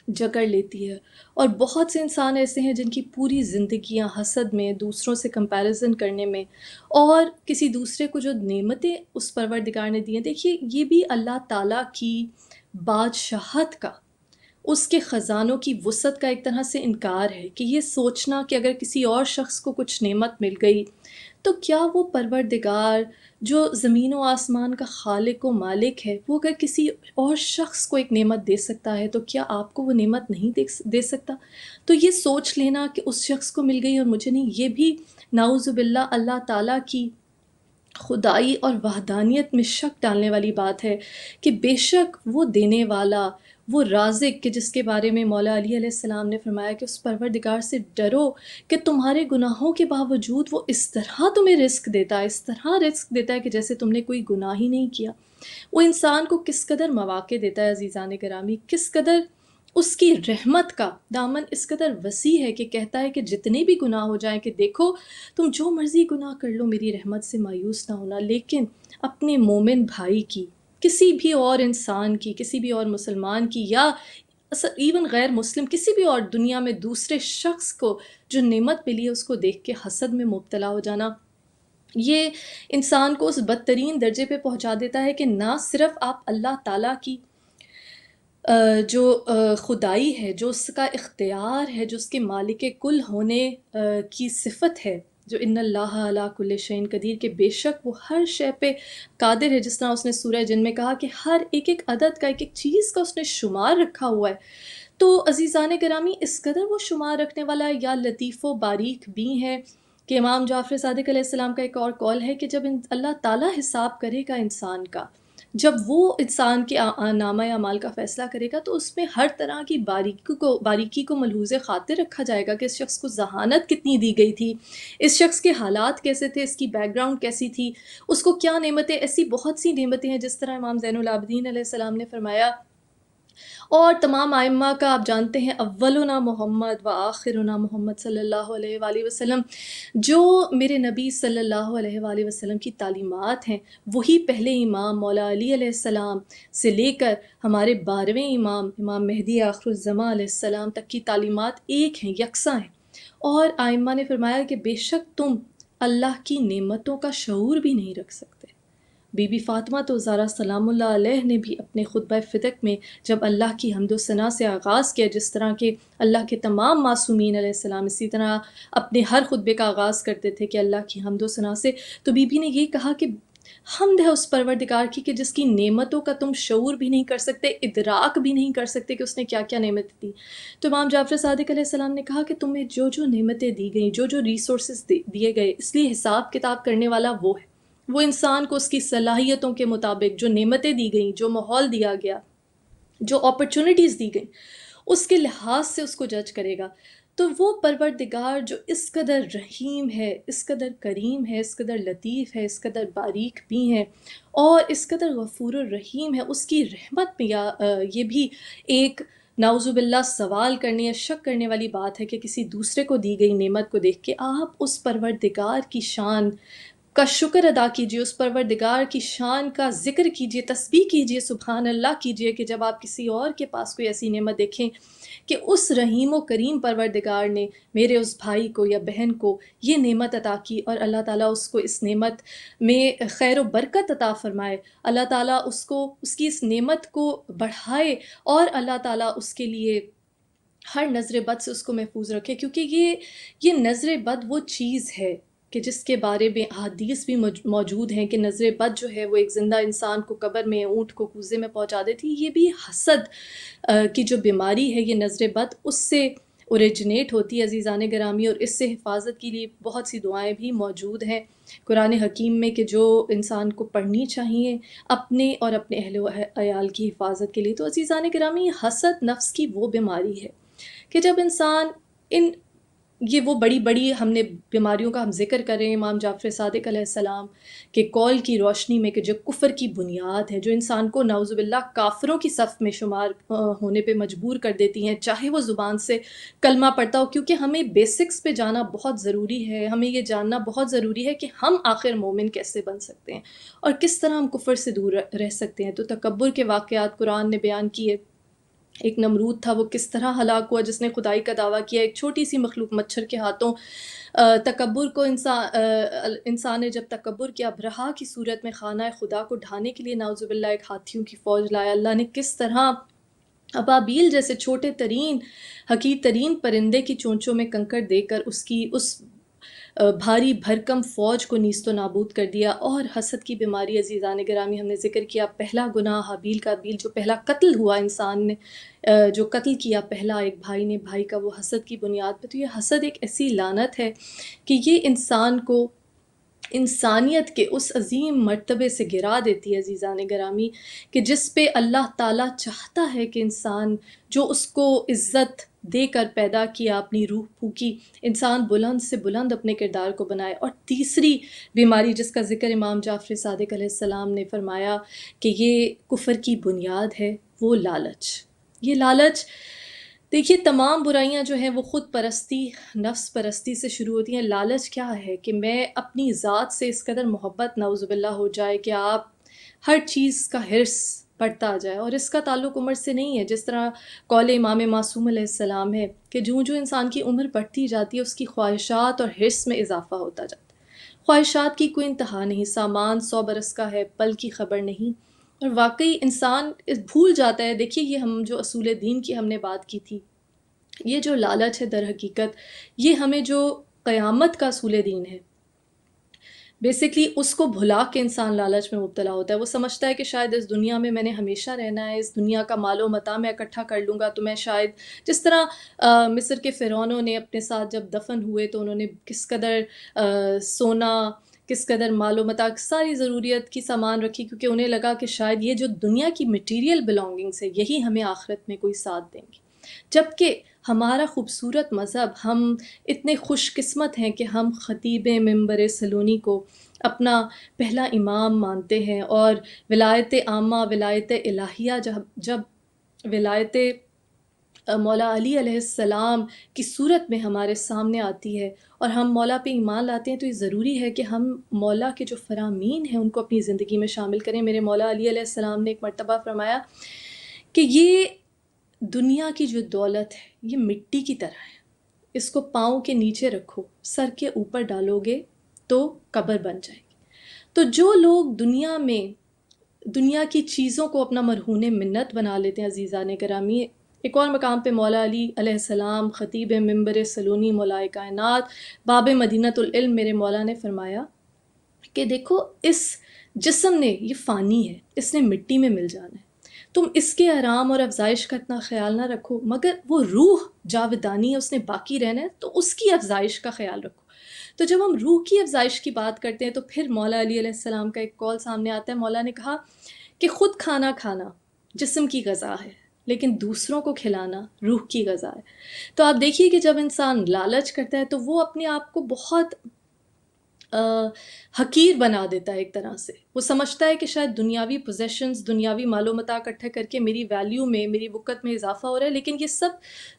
جکڑ لیتی ہے۔ اور بہت سے انسان ایسے ہیں جن کی پوری زندگیاں حسد میں، دوسروں سے کمپیریزن کرنے میں، اور کسی دوسرے کو جو نعمتیں اس پروردگار نے دی ہیں، دیکھیے یہ بھی اللہ تعالیٰ کی بادشاہت کا، اس کے خزانوں کی وسعت کا ایک طرح سے انکار ہے، کہ یہ سوچنا کہ اگر کسی اور شخص کو کچھ نعمت مل گئی تو کیا وہ پروردگار جو زمین و آسمان کا خالق و مالک ہے، وہ اگر کسی اور شخص کو ایک نعمت دے سکتا ہے تو کیا آپ کو وہ نعمت نہیں دے سکتا؟ تو یہ سوچ لینا کہ اس شخص کو مل گئی اور مجھے نہیں، یہ بھی نعوذ باللہ اللہ تعالیٰ کی خدائی اور وحدانیت میں شک ڈالنے والی بات ہے، کہ بے شک وہ دینے والا، وہ رازق، کہ جس کے بارے میں مولا علی علیہ السلام نے فرمایا کہ اس پروردگار سے ڈرو کہ تمہارے گناہوں کے باوجود وہ اس طرح تمہیں رزق دیتا ہے، اس طرح رزق دیتا ہے کہ جیسے تم نے کوئی گناہ ہی نہیں کیا۔ وہ انسان کو کس قدر مواقع دیتا ہے عزیزان گرامی، کس قدر اس کی رحمت کا دامن اس قدر وسیع ہے کہ کہتا ہے کہ جتنے بھی گناہ ہو جائیں، کہ دیکھو تم جو مرضی گناہ کر لو، میری رحمت سے مایوس نہ ہونا، لیکن اپنے مومن بھائی کی، کسی بھی اور انسان کی، کسی بھی اور مسلمان کی، یا ایون غیر مسلم کسی بھی اور دنیا میں دوسرے شخص کو جو نعمت ملی ہے اس کو دیکھ کے حسد میں مبتلا ہو جانا، یہ انسان کو اس بدترین درجے پہ پہنچا دیتا ہے کہ نہ صرف آپ اللہ تعالیٰ کی جو خدائی ہے، جو اس کا اختیار ہے، جو اس کے مالک کل ہونے کی صفت ہے، جو ان اللہ علی کل شیء قدیر، کہ بے شک وہ ہر شے پہ قادر ہے، جس طرح اس نے سورہ جن میں کہا کہ ہر ایک ایک عدد کا، ایک ایک چیز کا اس نے شمار رکھا ہوا ہے۔ تو عزیزان گرامی، اس قدر وہ شمار رکھنے والا ہے، یا لطیف و باریک بھی ہے، کہ امام جعفر صادق علیہ السلام کا ایک اور قول ہے کہ جب اللہ تعالیٰ حساب کرے گا انسان کا، جب وہ انسان کے نامہ اعمال کا فیصلہ کرے گا، تو اس میں ہر طرح کی باریکی کو ملحوظ خاطر رکھا جائے گا، کہ اس شخص کو ذہانت کتنی دی گئی تھی، اس شخص کے حالات کیسے تھے، اس کی بیک گراؤنڈ کیسی تھی، اس کو کیا نعمتیں، ایسی بہت سی نعمتیں ہیں، جس طرح امام زین العابدین علیہ السلام نے فرمایا، اور تمام ائمہ کا آپ جانتے ہیں، اولنا محمد و آخرنا محمد صلی اللہ علیہ وآلہ وسلم، جو میرے نبی صلی اللہ علیہ وآلہ وسلم کی تعلیمات ہیں، وہی پہلے امام مولا علی علیہ السلام سے لے کر ہمارے 12ویں امام مہدی آخر الزمان علیہ السلام تک کی تعلیمات ایک ہیں، یکساں ہیں۔ اور ائمہ نے فرمایا کہ بے شک تم اللہ کی نعمتوں کا شعور بھی نہیں رکھ سکتے۔ بی بی فاطمہ تو زہرا سلام اللہ علیہ نے بھی اپنے خطبہ فتق میں جب اللہ کی حمد و ثنا سے آغاز کیا، جس طرح کہ اللہ کے تمام معصومین علیہ السلام اسی طرح اپنے ہر خطبے کا آغاز کرتے تھے کہ اللہ کی حمد و ثنا سے، تو بی بی نے یہ کہا کہ حمد ہے اس پروردگار کی کہ جس کی نعمتوں کا تم شعور بھی نہیں کر سکتے، ادراک بھی نہیں کر سکتے کہ اس نے کیا کیا نعمتیں دی۔ تو امام جعفر صادق علیہ السلام نے کہا کہ تمہیں جو جو نعمتیں دی گئیں، جو جو ریسورسز دیے گئے، اس لیے حساب کتاب کرنے والا وہ ہے، وہ انسان کو اس کی صلاحیتوں کے مطابق جو نعمتیں دی گئیں، جو ماحول دیا گیا، جو اپرچونٹیز دی گئیں، اس کے لحاظ سے اس کو جج کرے گا۔ تو وہ پروردگار جو اس قدر رحیم ہے، اس قدر کریم ہے، اس قدر لطیف ہے، اس قدر باریک بھی ہے، اور اس قدر غفور الرحیم ہے، اس کی رحمت میں یہ بھی ایک نعوذ باللہ سوال کرنے یا شک کرنے والی بات ہے کہ کسی دوسرے کو دی گئی نعمت کو دیکھ کے آپ اس پروردگار کی شان کا شکر ادا کیجئے، اس پروردگار کی شان کا ذکر کیجئے، تسبیح کیجئے، سبحان اللہ کیجئے، کہ جب آپ کسی اور کے پاس کوئی ایسی نعمت دیکھیں کہ اس رحیم و کریم پروردگار نے میرے اس بھائی کو یا بہن کو یہ نعمت عطا کی، اور اللہ تعالیٰ اس کو اس نعمت میں خیر و برکت عطا فرمائے، اللہ تعالیٰ اس کو اس کی اس نعمت کو بڑھائے، اور اللہ تعالیٰ اس کے لیے ہر نظر بد سے اس کو محفوظ رکھے، کیونکہ یہ نظر بد وہ چیز ہے کہ جس کے بارے میں احادیث بھی موجود ہیں کہ نظر بد جو ہے وہ ایک زندہ انسان کو قبر میں، اونٹ کو کوزے میں پہنچا دیتی۔ یہ بھی حسد کی جو بیماری ہے، یہ نظر بد، اس سے اوریجنیٹ ہوتی ہے عزیزان گرامی، اور اس سے حفاظت کے لیے بہت سی دعائیں بھی موجود ہیں قرآن حکیم میں، کہ جو انسان کو پڑھنی چاہیے اپنے اور اپنے اہل و عیال کی حفاظت کے لیے۔ تو عزیزان گرامی، حسد نفس کی وہ بیماری ہے کہ جب انسان یہ وہ بڑی بڑی ہم نے بیماریوں کا ہم ذکر کر رہے ہیں امام جعفر صادق علیہ السلام کے قول کی روشنی میں، کہ جو کفر کی بنیاد ہے، جو انسان کو نعوذ باللہ کافروں کی صف میں شمار ہونے پہ مجبور کر دیتی ہیں، چاہے وہ زبان سے کلمہ پڑھتا ہو، کیونکہ ہمیں بیسکس پہ جانا بہت ضروری ہے، ہمیں یہ جاننا بہت ضروری ہے کہ ہم آخر مومن کیسے بن سکتے ہیں اور کس طرح ہم کفر سے دور رہ سکتے ہیں۔ تو تکبر کے واقعات قرآن نے بیان کیے، ایک نمرود تھا، وہ کس طرح ہلاک ہوا جس نے خدائی کا دعویٰ کیا ایک چھوٹی سی مخلوق مچھر کے ہاتھوں۔ تکبر کو انسان نے جب تکبر کیا، ابرہا کی صورت میں خانہ خدا کو ڈھانے کے لیے نعوذ باللہ ایک ہاتھیوں کی فوج لایا، اللہ نے کس طرح ابابیل جیسے چھوٹے ترین حقیر ترین پرندے کی چونچوں میں کنکر دے کر اس بھاری بھرکم فوج کو نیست و نابود کر دیا۔ اور حسد کی بیماری، عزیزان گرامی، ہم نے ذکر کیا پہلا گناہ حابیل کا بیل، جو پہلا قتل ہوا انسان نے، جو قتل کیا پہلا ایک بھائی نے بھائی کا، وہ حسد کی بنیاد پہ۔ تو یہ حسد ایک ایسی لعنت ہے کہ یہ انسان کو انسانیت کے اس عظیم مرتبے سے گرا دیتی ہے عزیزان گرامی، کہ جس پہ اللہ تعالیٰ چاہتا ہے کہ انسان جو اس کو عزت دے کر پیدا کیا، اپنی روح پھونکی، انسان بلند سے بلند اپنے کردار کو بنائے۔ اور تیسری بیماری جس کا ذکر امام جعفر صادق علیہ السلام نے فرمایا کہ یہ کفر کی بنیاد ہے، وہ لالچ۔ یہ لالچ، دیکھیے تمام برائیاں جو ہیں وہ خود پرستی، نفس پرستی سے شروع ہوتی ہیں۔ لالچ کیا ہے کہ میں اپنی ذات سے اس قدر محبت نعوذ باللہ ہو جائے کہ آپ ہر چیز کا حرص بڑھتا آ جائے، اور اس کا تعلق عمر سے نہیں ہے، جس طرح قول امام معصوم علیہ السلام ہے کہ جو انسان کی عمر بڑھتی جاتی ہے اس کی خواہشات اور حرص میں اضافہ ہوتا جاتا ہے۔ خواہشات کی کوئی انتہا نہیں، سامان 100 برس کا ہے، پل کی خبر نہیں۔ اور واقعی انسان بھول جاتا ہے۔ دیکھیے یہ ہم جو اصول دین کی ہم نے بات کی تھی، یہ جو لالچ ہے در حقیقت یہ ہمیں جو قیامت کا اصول دین ہے، بیسکلی اس کو بھلا کے انسان لالچ میں مبتلا ہوتا ہے۔ وہ سمجھتا ہے کہ شاید اس دنیا میں نے ہمیشہ رہنا ہے، اس دنیا کا مال و متاع میں اکٹھا کر لوں گا تو میں شاید، جس طرح مصر کے فرعونوں نے اپنے ساتھ جب دفن ہوئے تو انہوں نے کس قدر سونا، کس قدر مال و متاع، ساری ضروریت کی سامان رکھی، کیونکہ انہیں لگا کہ شاید یہ جو دنیا کی مٹیریل بلانگنگس ہے یہی ہمیں آخرت میں کوئی ساتھ دیں گی۔ جبکہ ہمارا خوبصورت مذہب، ہم اتنے خوش قسمت ہیں کہ ہم خطیب منبر سلونی کو اپنا پہلا امام مانتے ہیں، اور ولایت عامہ، ولایت الہیہ جب ولایت مولا علی علیہ السلام کی صورت میں ہمارے سامنے آتی ہے اور ہم مولا پہ ایمان لاتے ہیں، تو یہ ضروری ہے کہ ہم مولا کے جو فرامین ہیں ان کو اپنی زندگی میں شامل کریں۔ میرے مولا علی علیہ السلام نے ایک مرتبہ فرمایا کہ یہ دنیا کی جو دولت ہے یہ مٹی کی طرح ہے، اس کو پاؤں کے نیچے رکھو، سر کے اوپر ڈالو گے تو قبر بن جائے گی۔ تو جو لوگ دنیا میں دنیا کی چیزوں کو اپنا مرہون منت بنا لیتے ہیں عزیزان گرامی، ایک اور مقام پہ مولا علی علیہ السلام، خطیب منبر سلونی، مولا کائنات، باب مدینۃ العلم، میرے مولا نے فرمایا کہ دیکھو اس جسم نے یہ فانی ہے، اس نے مٹی میں مل جانا ہے، تم اس کے آرام اور افزائش کا اتنا خیال نہ رکھو، مگر وہ روح جاودانی ہے، اس نے باقی رہنا ہے، تو اس کی افزائش کا خیال رکھو۔ تو جب ہم روح کی افزائش کی بات کرتے ہیں تو پھر مولا علی علیہ السلام کا ایک قول سامنے آتا ہے۔ مولا نے کہا کہ خود کھانا کھانا جسم کی غذا ہے، لیکن دوسروں کو کھلانا روح کی غذا ہے۔ تو آپ دیکھیے کہ جب انسان لالچ کرتا ہے تو وہ اپنے آپ کو بہت حقیر بنا دیتا ہے ایک طرح سے۔ وہ سمجھتا ہے کہ شاید دنیاوی پوزیشنز، دنیاوی مال و متاع اکٹھا کر کے میری ویلیو میں، میری وقت میں اضافہ ہو رہا ہے، لیکن یہ سب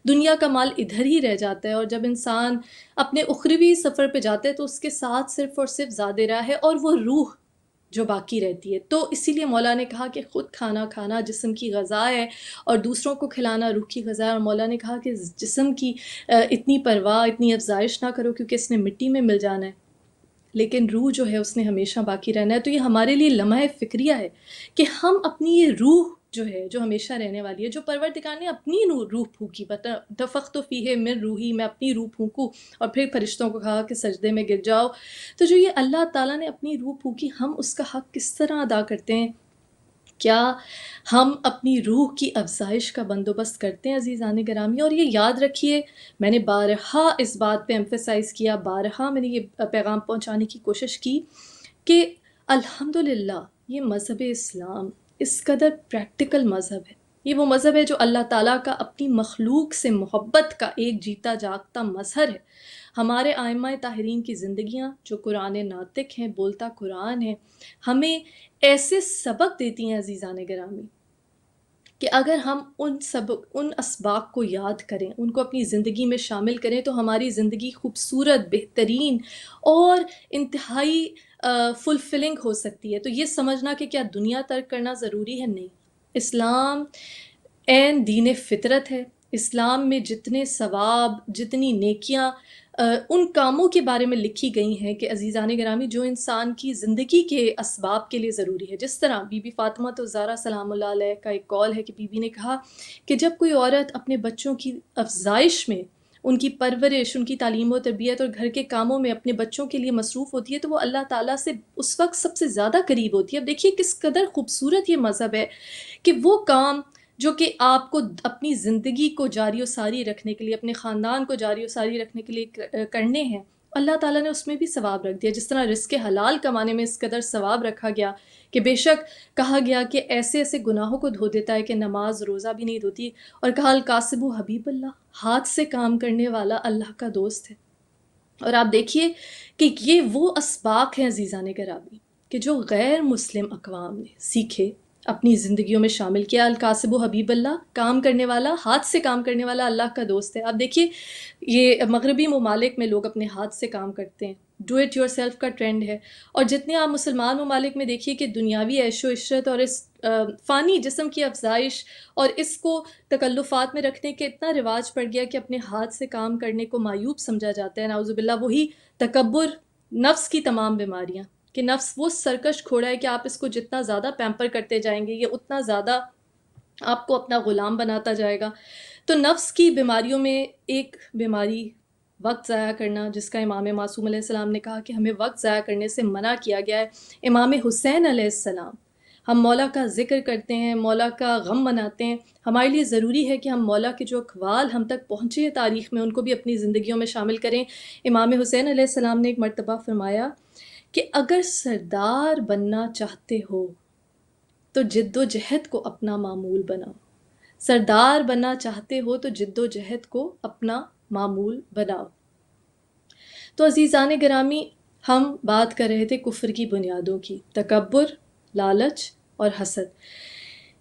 دنیا کا مال ادھر ہی رہ جاتا ہے، اور جب انسان اپنے اخروی سفر پہ جاتا ہے تو اس کے ساتھ صرف اور صرف زاد راہ ہے اور وہ روح جو باقی رہتی ہے۔ تو اسی لیے مولا نے کہا کہ خود کھانا کھانا جسم کی غذا ہے اور دوسروں کو کھلانا روح کی غذا ہے، اور مولا نے کہا کہ جسم کی اتنی پرواہ، اتنی افزائش نہ کرو کیونکہ اس نے مٹی میں مل جانا ہے، لیکن روح جو ہے اس نے ہمیشہ باقی رہنا ہے۔ تو یہ ہمارے لیے لمحہ فکریہ ہے کہ ہم اپنی یہ روح جو ہے، جو ہمیشہ رہنے والی ہے، جو پروردگار نے اپنی روح پھونکی، نفخت فیہ من روحی، میں اپنی روح پھونکوں، اور پھر فرشتوں کو کہا کہ سجدے میں گر جاؤ۔ تو جو یہ اللہ تعالیٰ نے اپنی روح پھونکی، ہم اس کا حق کس طرح ادا کرتے ہیں؟ کیا ہم اپنی روح کی افزائش کا بندوبست کرتے ہیں عزیزان گرامی؟ اور یہ یاد رکھیے، میں نے بارہا اس بات پہ ایمفیسائز کیا، بارہا میں نے یہ پیغام پہنچانے کی کوشش کی کہ الحمدللہ یہ مذہب اسلام اس قدر پریکٹیکل مذہب ہے۔ یہ وہ مذہب ہے جو اللہ تعالیٰ کا اپنی مخلوق سے محبت کا ایک جیتا جاگتا مظہر ہے۔ ہمارے ائمہ طاہرین کی زندگیاں جو قرآن ناطق ہیں، بولتا قرآن ہے، ہمیں ایسے سبق دیتی ہیں عزیزان گرامی کہ اگر ہم ان اسباق کو یاد کریں، ان کو اپنی زندگی میں شامل کریں، تو ہماری زندگی خوبصورت، بہترین اور انتہائی فلفلنگ ہو سکتی ہے۔ تو یہ سمجھنا کہ کیا دنیا ترک کرنا ضروری ہے، نہیں۔ اسلام عین دین فطرت ہے۔ اسلام میں جتنے ثواب، جتنی نیکیاں ان کاموں کے بارے میں لکھی گئی ہیں کہ عزیزان گرامی جو انسان کی زندگی کے اسباب کے لیے ضروری ہے۔ جس طرح بی بی فاطمہ الزہرا سلام اللہ علیہ کا ایک قول ہے کہ بی بی نے کہا کہ جب کوئی عورت اپنے بچوں کی افزائش میں، ان کی پرورش، ان کی تعلیم و تربیت اور گھر کے کاموں میں اپنے بچوں کے لیے مصروف ہوتی ہے تو وہ اللہ تعالیٰ سے اس وقت سب سے زیادہ قریب ہوتی ہے۔ اب دیکھیے کس قدر خوبصورت یہ مذہب ہے کہ وہ کام جو کہ آپ کو اپنی زندگی کو جاری و ساری رکھنے کے لیے، اپنے خاندان کو جاری و ساری رکھنے کے لیے کرنے ہیں، اللہ تعالیٰ نے اس میں بھی ثواب رکھ دیا۔ جس طرح رزق حلال کمانے میں اس قدر ثواب رکھا گیا کہ بے شک کہا گیا کہ ایسے ایسے گناہوں کو دھو دیتا ہے کہ نماز روزہ بھی نہیں دھوتی، اور کہا الکاسب حبیب اللہ، ہاتھ سے کام کرنے والا اللہ کا دوست ہے۔ اور آپ دیکھیے کہ یہ وہ اسباق ہیں عزیزان گرامی کہ جو غیر مسلم اقوام نے سیکھے، اپنی زندگیوں میں شامل کیا۔ الکاسب حبیب اللہ، کام کرنے والا، ہاتھ سے کام کرنے والا اللہ کا دوست ہے۔ آپ دیکھیے یہ مغربی ممالک میں لوگ اپنے ہاتھ سے کام کرتے ہیں، ڈو اٹ یور سیلف کا ٹرینڈ ہے، اور جتنے آپ مسلمان ممالک میں دیکھیے کہ دنیاوی عیش و عشرت اور اس فانی جسم کی افزائش اور اس کو تکلفات میں رکھنے کے اتنا رواج پڑ گیا کہ اپنے ہاتھ سے کام کرنے کو معیوب سمجھا جاتا ہے۔ نعوذ باللہ، وہی تکبر، نفس کی تمام بیماریاں، کہ نفس وہ سرکش گھوڑا ہے کہ آپ اس کو جتنا زیادہ پیمپر کرتے جائیں گے یہ اتنا زیادہ آپ کو اپنا غلام بناتا جائے گا۔ تو نفس کی بیماریوں میں ایک بیماری وقت ضائع کرنا، جس کا امام معصوم علیہ السلام نے کہا کہ ہمیں وقت ضائع کرنے سے منع کیا گیا ہے۔ امام حسین علیہ السلام، ہم مولا کا ذکر کرتے ہیں، مولا کا غم مناتے ہیں، ہمارے لیے ضروری ہے کہ ہم مولا کے جو اقوال ہم تک پہنچے ہیں تاریخ میں ان کو بھی اپنی زندگیوں میں شامل کریں۔ امام حسین علیہ السلام نے ایک مرتبہ فرمایا کہ اگر سردار بننا چاہتے ہو تو جد و جہد کو اپنا معمول بناؤ۔ سردار بننا چاہتے ہو تو جد و جہد کو اپنا معمول بناؤ۔ تو عزیزان گرامی، ہم بات کر رہے تھے کفر کی بنیادوں کی، تکبر، لالچ اور حسد۔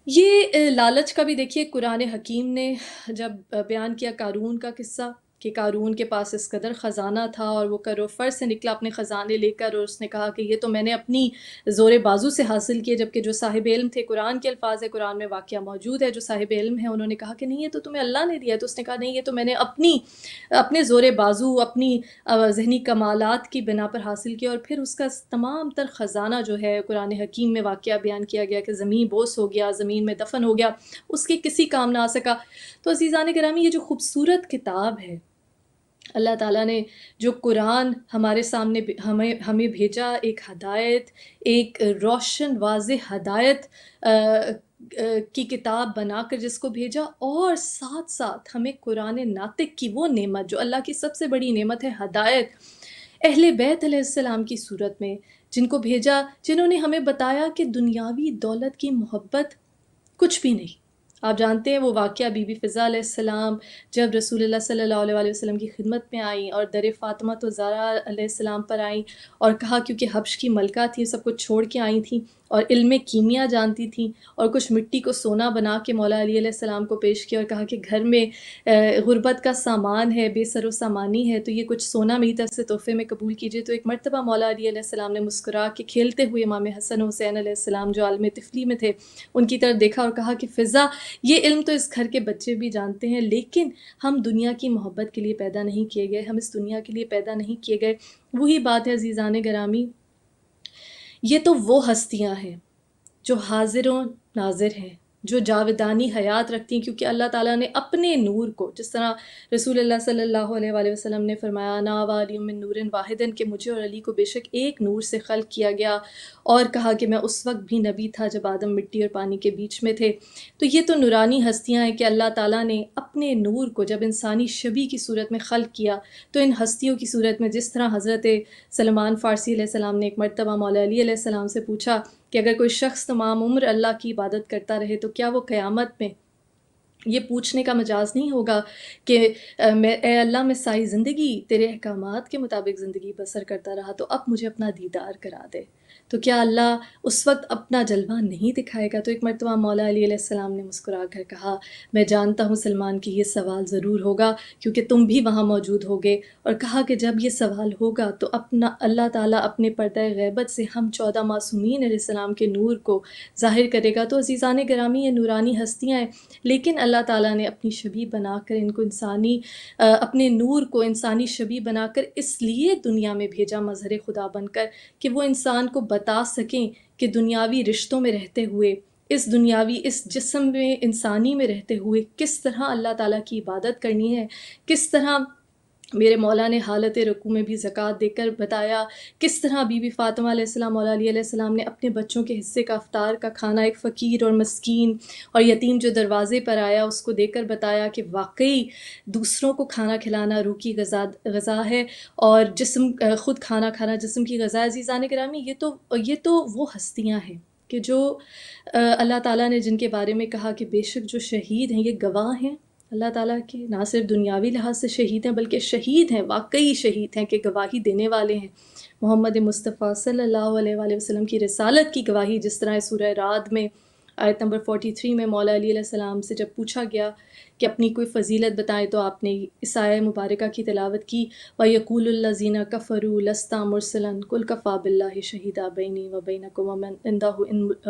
یہ لالچ کا بھی دیکھیے قرآن حکیم نے جب بیان کیا قارون کا قصہ کہ قارون کے پاس اس قدر خزانہ تھا اور وہ کر و فر سے نکلا اپنے خزانے لے کر، اور اس نے کہا کہ یہ تو میں نے اپنی زور بازو سے حاصل کیے، جبکہ جو صاحب علم تھے، قرآن کے الفاظ ہے، قرآن میں واقعہ موجود ہے، جو صاحب علم ہے انہوں نے کہا کہ نہیں یہ تو تمہیں اللہ نے دیا ہے، تو اس نے کہا نہیں یہ تو میں نے اپنے زور بازو، اپنی ذہنی کمالات کی بنا پر حاصل کیا۔ اور پھر اس کا تمام تر خزانہ جو ہے قرآن حکیم میں واقعہ بیان کیا گیا کہ زمین بوس ہو گیا، زمین میں دفن ہو گیا، اس کے کسی کام نہ آ سکا۔ تو عزیزان گرامی، یہ جو خوبصورت کتاب ہے اللہ تعالیٰ نے، جو قرآن ہمارے سامنے ہمیں بھیجا، ایک ہدایت، ایک روشن واضح ہدایت کی کتاب بنا کر جس کو بھیجا، اور ساتھ ساتھ ہمیں قرآن ناطق کی وہ نعمت جو اللہ کی سب سے بڑی نعمت ہے، ہدایت، اہل بیت علیہ السلام کی صورت میں جن کو بھیجا، جنہوں نے ہمیں بتایا کہ دنیاوی دولت کی محبت کچھ بھی نہیں۔ آپ جانتے ہیں وہ واقعہ بی بی فضا علیہ السلام جب رسول اللہ صلی اللہ علیہ وآلہ وسلم کی خدمت میں آئیں اور در فاطمہ الزہرا علیہ السلام پر آئیں، اور کہا کیونکہ حبش کی ملکہ تھی، سب کچھ چھوڑ کے آئی تھیں اور علم کیمیا جانتی تھیں، اور کچھ مٹی کو سونا بنا کے مولا علی علیہ السلام کو پیش کیا اور کہا کہ گھر میں غربت کا سامان ہے، بے سر و سامانی ہے، تو یہ کچھ سونا میری طرف سے تحفے میں قبول کیجیے۔ تو ایک مرتبہ مولا علی علیہ السلام نے مسکرا کے کھیلتے ہوئے امام حسن حسین علیہ السلام جو عالم طفلی میں تھے ان کی طرف دیکھا اور کہا کہ فضا، یہ علم تو اس گھر کے بچے بھی جانتے ہیں، لیکن ہم دنیا کی محبت کے لیے پیدا نہیں کیے گئے، ہم اس دنیا کے لیے پیدا نہیں کیے گئے۔ وہی بات ہے عزیزان گرامی، یہ تو وہ ہستیاں ہیں جو حاضر و ناظر ہیں، جو جاودانی حیات رکھتی ہیں، کیونکہ اللہ تعالیٰ نے اپنے نور کو، جس طرح رسول اللہ صلی اللہ علیہ وآلہ وسلم نے فرمایا انا وعلی من نور واحد، کہ مجھے اور علی کو بے شک ایک نور سے خلق کیا گیا، اور کہا کہ میں اس وقت بھی نبی تھا جب آدم مٹی اور پانی کے بیچ میں تھے۔ تو یہ تو نورانی ہستیاں ہیں کہ اللہ تعالیٰ نے اپنے نور کو جب انسانی شبیہ کی صورت میں خلق کیا تو ان ہستیوں کی صورت میں، جس طرح حضرت سلمان فارسی علیہ السلام نے ایک مرتبہ مولا علی علیہ السلام سے پوچھا کہ اگر کوئی شخص تمام عمر اللہ کی عبادت کرتا رہے تو کیا وہ قیامت میں، یہ پوچھنے کا مجاز نہیں ہوگا کہ اے اللہ میں ساری زندگی تیرے احکامات کے مطابق زندگی بسر کرتا رہا، تو اب مجھے اپنا دیدار کرا دے۔ تو کیا اللہ اس وقت اپنا جلوہ نہیں دکھائے گا؟ تو ایک مرتبہ مولا علی علیہ السلام نے مسکرا کر کہا، میں جانتا ہوں سلمان کہ یہ سوال ضرور ہوگا کیونکہ تم بھی وہاں موجود ہوگے، اور کہا کہ جب یہ سوال ہوگا تو اپنا اللہ تعالیٰ اپنے پردہ غیبت سے ہم 14 معصومین علیہ السلام کے نور کو ظاہر کرے گا۔ تو عزیزان گرامی، یہ نورانی ہستیاں ہیں، لیکن اللہ تعالیٰ نے اپنی شبیہ بنا کر ان کو اپنے نور کو انسانی شبیہ بنا کر اس لیے دنیا میں بھیجا مظہر خدا بن کر کہ وہ انسان کو بتا سکیں کہ دنیاوی رشتوں میں رہتے ہوئے، اس جسم میں انسانی میں رہتے ہوئے کس طرح اللہ تعالیٰ کی عبادت کرنی ہے، کس طرح میرے مولا نے حالت رکوع میں بھی زکوٰۃ دے کر بتایا، کس طرح بی بی فاطمہ علیہ السلام، مولا علی علیہ السلام نے اپنے بچوں کے حصے کا افطار کا کھانا ایک فقیر اور مسکین اور یتیم جو دروازے پر آیا اس کو دے کر بتایا کہ واقعی دوسروں کو کھانا کھلانا روح کی غذا ہے، اور خود کھانا کھانا جسم کی غذا ہے۔ عزیزان گرامی، یہ تو وہ ہستیاں ہیں کہ جو اللہ تعالیٰ نے جن کے بارے میں کہا کہ بے شک جو شہید ہیں یہ گواہ ہیں اللہ تعالیٰ کے، نہ صرف دنیاوی لحاظ سے شہید ہیں بلکہ شہید ہیں، واقعی شہید ہیں، کہ گواہی دینے والے ہیں محمد مصطفیٰ صلی اللہ علیہ وآلہ وسلم کی رسالت کی گواہی، جس طرح سورہ رعد میں آیت نمبر 43 میں مولا علی علیہ السلام سے جب پوچھا گیا کہ اپنی کوئی فضیلت بتائیں تو آپ نے اس آیہ مبارکہ کی تلاوت کی، وَيَقُولُ الَّذِينَ كَفَرُوا لَسْتَ مُرْسَلًا قُلْ كَفَىٰ بِاللَّهِ شَهِيدًا بَيْنِي وَبَيْنَكُمْ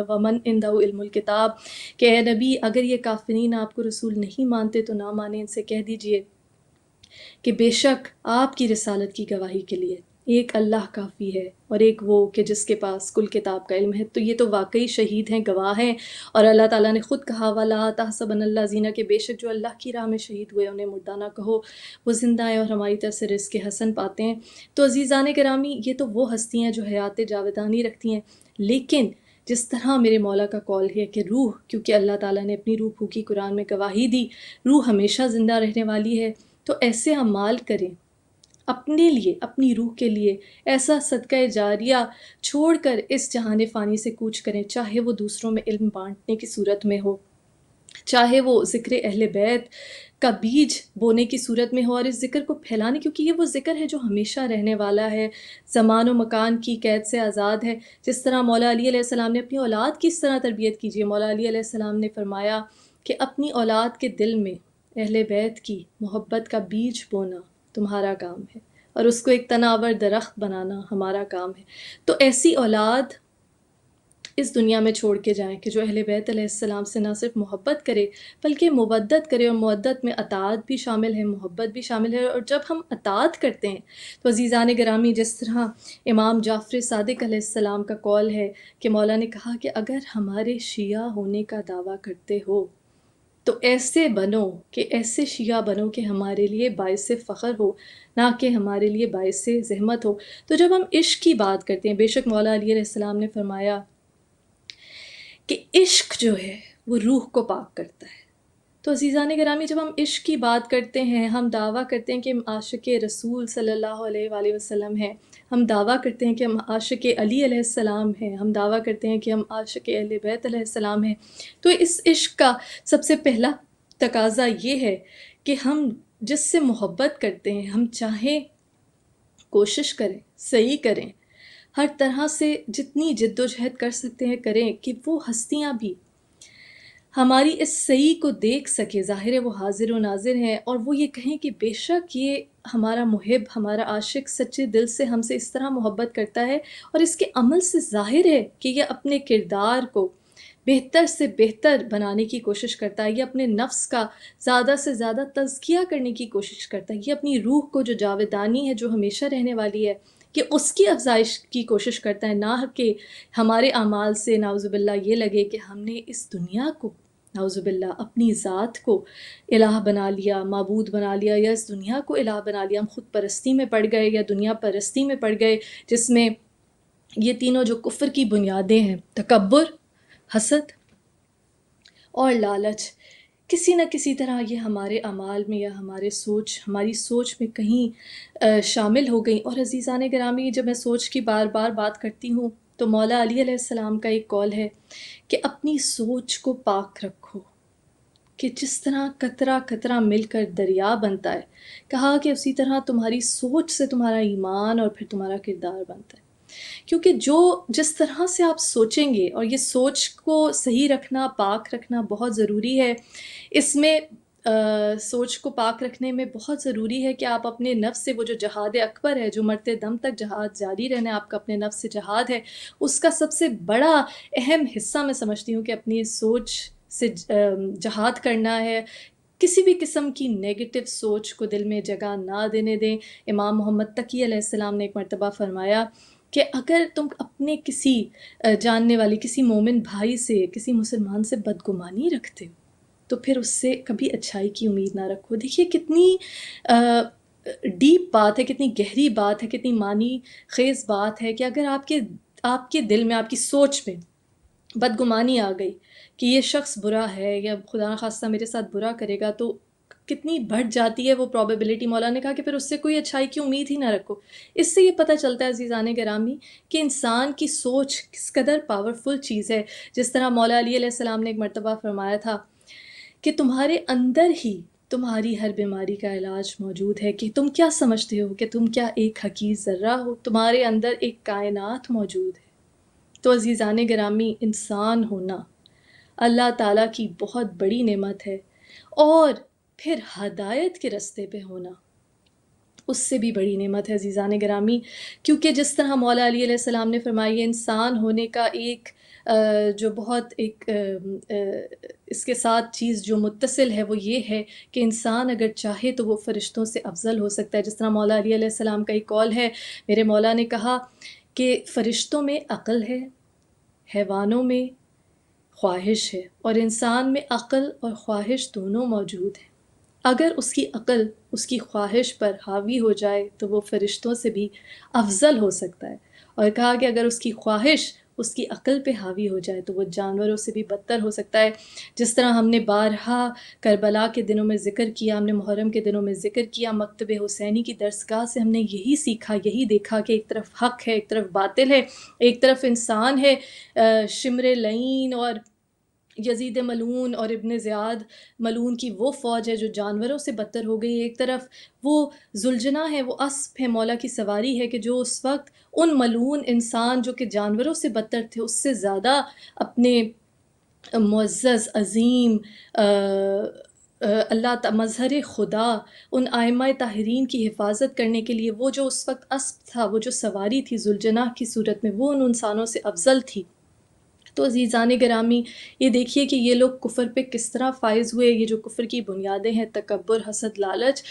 وَمَنْ عِندَهُ علم الكتاب، کہ اے نبی اگر یہ کافرین آپ کو رسول نہیں مانتے تو نہ مانیں، ان سے کہہ دیجئے کہ بے شک آپ کی رسالت کی گواہی کے لیے ایک اللہ کافی ہے، اور ایک وہ کہ جس کے پاس کل کتاب کا علم ہے۔ تو یہ تو واقعی شہید ہیں، گواہ ہیں، اور اللہ تعالیٰ نے خود کہا وَلَا تَحْسَبَنَّ الَّذِينَ، کہ بے شک جو اللہ کی راہ میں شہید ہوئے انہیں مردہ نہ کہو، وہ زندہ ہیں اور ہماری طرف سے رزق حسن پاتے ہیں۔ تو عزیزان گرامی، یہ تو وہ ہستیاں ہیں جو حیات جاودانی رکھتی ہیں، لیکن جس طرح میرے مولا کا قول ہے کہ روح، کیونکہ اللہ تعالیٰ نے اپنی روح پھونکی، قرآن میں گواہی دی، روح ہمیشہ زندہ رہنے والی ہے، تو ایسے اعمال کریں اپنے لیے، اپنی روح کے لیے، ایسا صدقہ جاریہ چھوڑ کر اس جہان فانی سے کوچ کریں، چاہے وہ دوسروں میں علم بانٹنے کی صورت میں ہو، چاہے وہ ذکر اہل بیت کا بیج بونے کی صورت میں ہو، اور اس ذکر کو پھیلانے، کیونکہ یہ وہ ذکر ہے جو ہمیشہ رہنے والا ہے، زمان و مکان کی قید سے آزاد ہے۔ جس طرح مولا علی علیہ السلام نے اپنی اولاد کی اس طرح تربیت کیجیے، مولا علی علیہ السلام نے فرمایا کہ اپنی اولاد کے دل میں اہل بیت کی محبت کا بیج بونا تمہارا کام ہے، اور اس کو ایک تناور درخت بنانا ہمارا کام ہے۔ تو ایسی اولاد اس دنیا میں چھوڑ کے جائیں کہ جو اہل بیت علیہ السلام سے نہ صرف محبت کرے بلکہ مودت کرے، اور مودت میں اطاعت بھی شامل ہے، محبت بھی شامل ہے۔ اور جب ہم اطاعت کرتے ہیں تو عزیزان گرامی، جس طرح امام جعفر صادق علیہ السلام کا قول ہے کہ مولا نے کہا کہ اگر ہمارے شیعہ ہونے کا دعویٰ کرتے ہو تو ایسے بنو، کہ ایسے شیعہ بنو کہ ہمارے لیے باعث فخر ہو، نہ کہ ہمارے لیے باعث زحمت ہو۔ تو جب ہم عشق کی بات کرتے ہیں، بے شک مولا علی علیہ السلام نے فرمایا کہ عشق جو ہے وہ روح کو پاک کرتا ہے۔ تو عزیزان گرامی، جب ہم عشق کی بات کرتے ہیں، ہم دعویٰ کرتے ہیں کہ ہم عاشق رسول صلی اللہ علیہ وآلہ وسلم ہیں، ہم دعویٰ کرتے ہیں کہ ہم عاشق علی علیہ السلام ہیں، ہم دعویٰ کرتے ہیں کہ ہم عاشق اہل بیت علیہ السلام ہیں، تو اس عشق کا سب سے پہلا تقاضا یہ ہے کہ ہم جس سے محبت کرتے ہیں، ہم چاہیں کوشش کریں، صحیح کریں، ہر طرح سے جتنی جد و جہد کر سکتے ہیں کریں کہ وہ ہستیاں بھی ہماری اس صحیح کو دیکھ سکے، ظاہر ہے وہ حاضر و ناظر ہیں، اور وہ یہ کہیں کہ بے شک یہ ہمارا محب، ہمارا عاشق سچے دل سے ہم سے اس طرح محبت کرتا ہے، اور اس کے عمل سے ظاہر ہے کہ یہ اپنے کردار کو بہتر سے بہتر بنانے کی کوشش کرتا ہے، یہ اپنے نفس کا زیادہ سے زیادہ تزکیہ کرنے کی کوشش کرتا ہے، یہ اپنی روح کو جو جاودانی ہے، جو ہمیشہ رہنے والی ہے، کہ اس کی افزائش کی کوشش کرتا ہے، نہ کہ ہمارے اعمال سے نعوذ باللہ یہ لگے کہ ہم نے اس دنیا کو نعوذ باللہ اپنی ذات کو الہ بنا لیا، معبود بنا لیا، یا اس دنیا کو الہ بنا لیا، ہم خود پرستی میں پڑ گئے یا دنیا پرستی میں پڑ گئے، جس میں یہ تینوں جو کفر کی بنیادیں ہیں، تکبر، حسد اور لالچ، کسی نہ کسی طرح یہ ہمارے اعمال میں یا ہماری سوچ میں کہیں شامل ہو گئی۔ اور عزیزان گرامی، جب میں سوچ کی بار بار بات کرتی ہوں تو مولا علی علیہ السلام کا ایک قول ہے کہ اپنی سوچ کو پاک رکھو، کہ جس طرح قطرہ قطرہ مل کر دریا بنتا ہے، کہا کہ اسی طرح تمہاری سوچ سے تمہارا ایمان اور پھر تمہارا کردار بنتا ہے۔ کیونکہ جس طرح سے آپ سوچیں گے، اور یہ سوچ کو صحیح رکھنا، پاک رکھنا بہت ضروری ہے، اس میں سوچ کو پاک رکھنے میں بہت ضروری ہے کہ آپ اپنے نفس سے، وہ جو جہاد اکبر ہے، جو مرتے دم تک جہاد جاری رہنا ہے آپ کا اپنے نفس سے جہاد ہے، اس کا سب سے بڑا اہم حصہ میں سمجھتی ہوں کہ اپنی سوچ سے جہاد کرنا ہے۔ کسی بھی قسم کی نیگیٹو سوچ کو دل میں جگہ نہ دینے دیں۔ امام محمد تقی علیہ السلام نے ایک مرتبہ فرمایا کہ اگر تم اپنے کسی جاننے والی، کسی مومن بھائی سے، کسی مسلمان سے بدگمانی رکھتے ہو تو پھر اس سے کبھی اچھائی کی امید نہ رکھو۔ دیکھیے کتنی ڈیپ بات ہے، کتنی گہری بات ہے، کتنی معنی خیز بات ہے کہ اگر آپ کے دل میں، آپ کی سوچ میں بدگمانی آ گئی کہ یہ شخص برا ہے یا خدا نخواستہ میرے ساتھ برا کرے گا، تو کتنی بڑھ جاتی ہے وہ پرابیبلٹی۔ مولا نے کہا کہ پھر اس سے کوئی اچھائی کی امید ہی نہ رکھو۔ اس سے یہ پتہ چلتا ہے عزیزان گرامی کہ انسان کی سوچ کس قدر پاورفل چیز ہے۔ جس طرح مولا علی علیہ السلام نے ایک مرتبہ فرمایا تھا کہ تمہارے اندر ہی تمہاری ہر بیماری کا علاج موجود ہے، کہ تم کیا سمجھتے ہو کہ تم کیا ایک حقیر ذرہ ہو، تمہارے اندر ایک کائنات موجود ہے۔ تو عزیزان گرامی، انسان ہونا اللہ تعالیٰ کی بہت بڑی نعمت ہے، اور پھر ہدایت کے رستے پہ ہونا اس سے بھی بڑی نعمت ہے عزیزان گرامی۔ کیونکہ جس طرح مولا علی علیہ السلام نے فرمایا، انسان ہونے کا ایک جو بہت ایک اس کے ساتھ چیز جو متصل ہے وہ یہ ہے کہ انسان اگر چاہے تو وہ فرشتوں سے افضل ہو سکتا ہے۔ جس طرح مولا علی علیہ السلام کا ایک قول ہے، میرے مولا نے کہا کہ فرشتوں میں عقل ہے، حیوانوں میں خواہش ہے، اور انسان میں عقل اور خواہش دونوں موجود ہیں۔ اگر اس کی عقل اس کی خواہش پر حاوی ہو جائے تو وہ فرشتوں سے بھی افضل ہو سکتا ہے، اور کہا کہ اگر اس کی خواہش اس کی عقل پہ حاوی ہو جائے تو وہ جانوروں سے بھی بدتر ہو سکتا ہے۔ جس طرح ہم نے بارہا کربلا کے دنوں میں ذکر کیا، ہم نے محرم کے دنوں میں ذکر کیا، مکتب حسینی کی درسگاہ سے ہم نے یہی سیکھا، یہی دیکھا کہ ایک طرف حق ہے، ایک طرف باطل ہے، ایک طرف انسان ہے شمر لعین اور یزید ملعون اور ابن زیاد ملعون کی وہ فوج ہے جو جانوروں سے بدتر ہو گئی، ایک طرف وہ ذوالجناح ہے، وہ اسپ ہے، مولا کی سواری ہے، کہ جو اس وقت ان ملعون انسان جو کہ جانوروں سے بدتر تھے اس سے زیادہ اپنے معزز عظیم اللہ مظہر خدا، ان ائمہ طاہرین کی حفاظت کرنے کے لیے وہ جو اس وقت اسپ تھا، وہ جو سواری تھی ذوالجناح کی صورت میں، وہ ان انسانوں سے افضل تھی۔ تو عزیزان گرامی، یہ دیکھیے کہ یہ لوگ کفر پہ کس طرح فائز ہوئے۔ یہ جو کفر کی بنیادیں ہیں، تکبر، حسد، لالچ،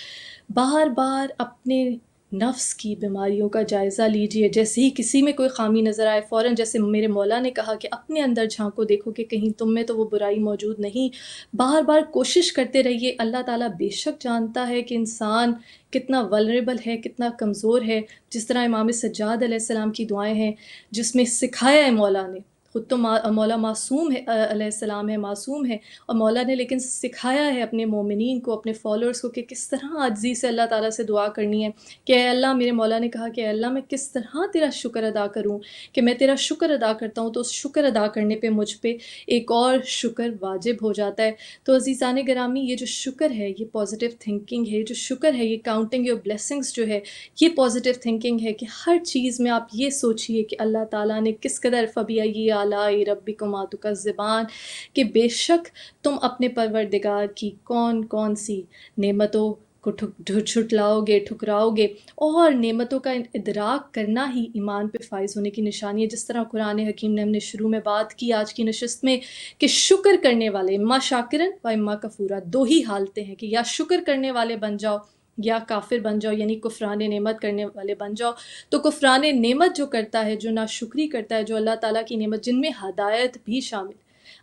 بار بار اپنے نفس کی بیماریوں کا جائزہ لیجئے۔ جیسے ہی کسی میں کوئی خامی نظر آئے، فوراً جیسے میرے مولا نے کہا کہ اپنے اندر جھانکو، دیکھو کہ کہیں تم میں تو وہ برائی موجود نہیں۔ بار بار کوشش کرتے رہیے۔ اللہ تعالیٰ بے شک جانتا ہے کہ انسان کتنا ولنریبل ہے، کتنا کمزور ہے۔ جس طرح امام سجاد علیہ السلام کی دعائیں ہیں، جس میں سکھایا ہے مولا نے، خود تو مولا معصوم ہے، علیہ السلام ہے، معصوم ہے، اور مولا نے لیکن سکھایا ہے اپنے مومنین کو، اپنے فالوورز کو کہ کس طرح عاجزی سے اللہ تعالیٰ سے دعا کرنی ہے کہ اے اللہ، میرے مولا نے کہا کہ اے اللہ، میں کس طرح تیرا شکر ادا کروں، کہ میں تیرا شکر ادا کرتا ہوں تو اس شکر ادا کرنے پہ مجھ پہ ایک اور شکر واجب ہو جاتا ہے۔ تو عزیزان گرامی، یہ جو شکر ہے یہ پازیٹیو تھنکنگ ہے، جو شکر ہے یہ کاؤنٹنگ یور بلیسنگز جو ہے، یہ پازیٹیو تھنکنگ ہے کہ ہر چیز میں آپ یہ سوچئے کہ اللہ تعالیٰ نے کس قدر فَبِأَيِّ آلَاءِ رَبِّكُمَا تُكَذِّبَانِ، کہ بے شک تم اپنے پروردگار کی کون کون سی نعمتوں کو جھٹلاؤ گے، ٹھکراؤ گے، اور نعمتوں کا ادراک کرنا ہی ایمان پہ فائز ہونے کی نشانی ہے۔ جس طرح قرآن حکیم نے ہم نے شروع میں بات کی آج کی نشست میں کہ شکر کرنے والے اما شاکرن و اما کفورا، دو ہی حالتیں ہیں کہ یا شکر کرنے والے بن جاؤ یا کافر بن جاؤ، یعنی کفران نعمت کرنے والے بن جاؤ۔ تو کفران نعمت جو کرتا ہے، جو ناشکری کرتا ہے، جو اللہ تعالیٰ کی نعمت، جن میں ہدایت بھی شامل،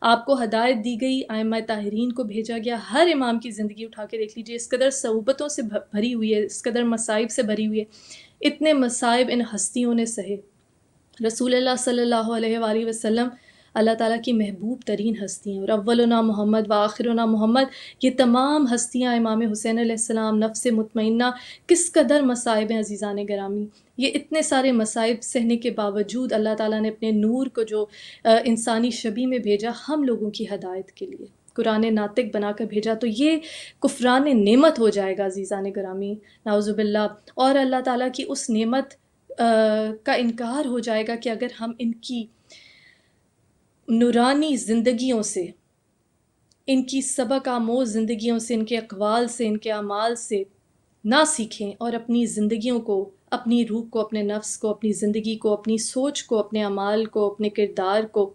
آپ کو ہدایت دی گئی، ائمہ طاہرین کو بھیجا گیا، ہر امام کی زندگی اٹھا کے دیکھ لیجئے، اس قدر صعوبتوں سے بھری ہوئی ہے، اس قدر مصائب سے بھری ہوئی ہے۔ اتنے مصائب ان ہستیوں نے سہے۔ رسول اللہ صلی اللہ علیہ وآلہ وسلم اللہ تعالیٰ کی محبوب ترین ہستی ہیں، اور اولنا محمد و آخرنا محمد، یہ تمام ہستیاں، امام حسین علیہ السلام، نفس مطمئنہ، کس قدر مصائب ہیں عزیزان گرامی۔ یہ اتنے سارے مصائب سہنے کے باوجود اللہ تعالیٰ نے اپنے نور کو جو انسانی شبیہ میں بھیجا ہم لوگوں کی ہدایت کے لیے، قرآن ناطق بنا کر بھیجا، تو یہ کفران نعمت ہو جائے گا عزیزان گرامی، نعوذ باللہ۔ اور اللہ تعالیٰ کی اس نعمت کا انکار ہو جائے گا کہ اگر ہم ان کی نورانی زندگیوں سے، ان کی سبق آموز زندگیوں سے، ان کے اقوال سے، ان کے اعمال سے نہ سیکھیں اور اپنی زندگیوں کو، اپنی روح کو، اپنے نفس کو، اپنی زندگی کو، اپنی سوچ کو، اپنے اعمال کو، اپنے کردار کو،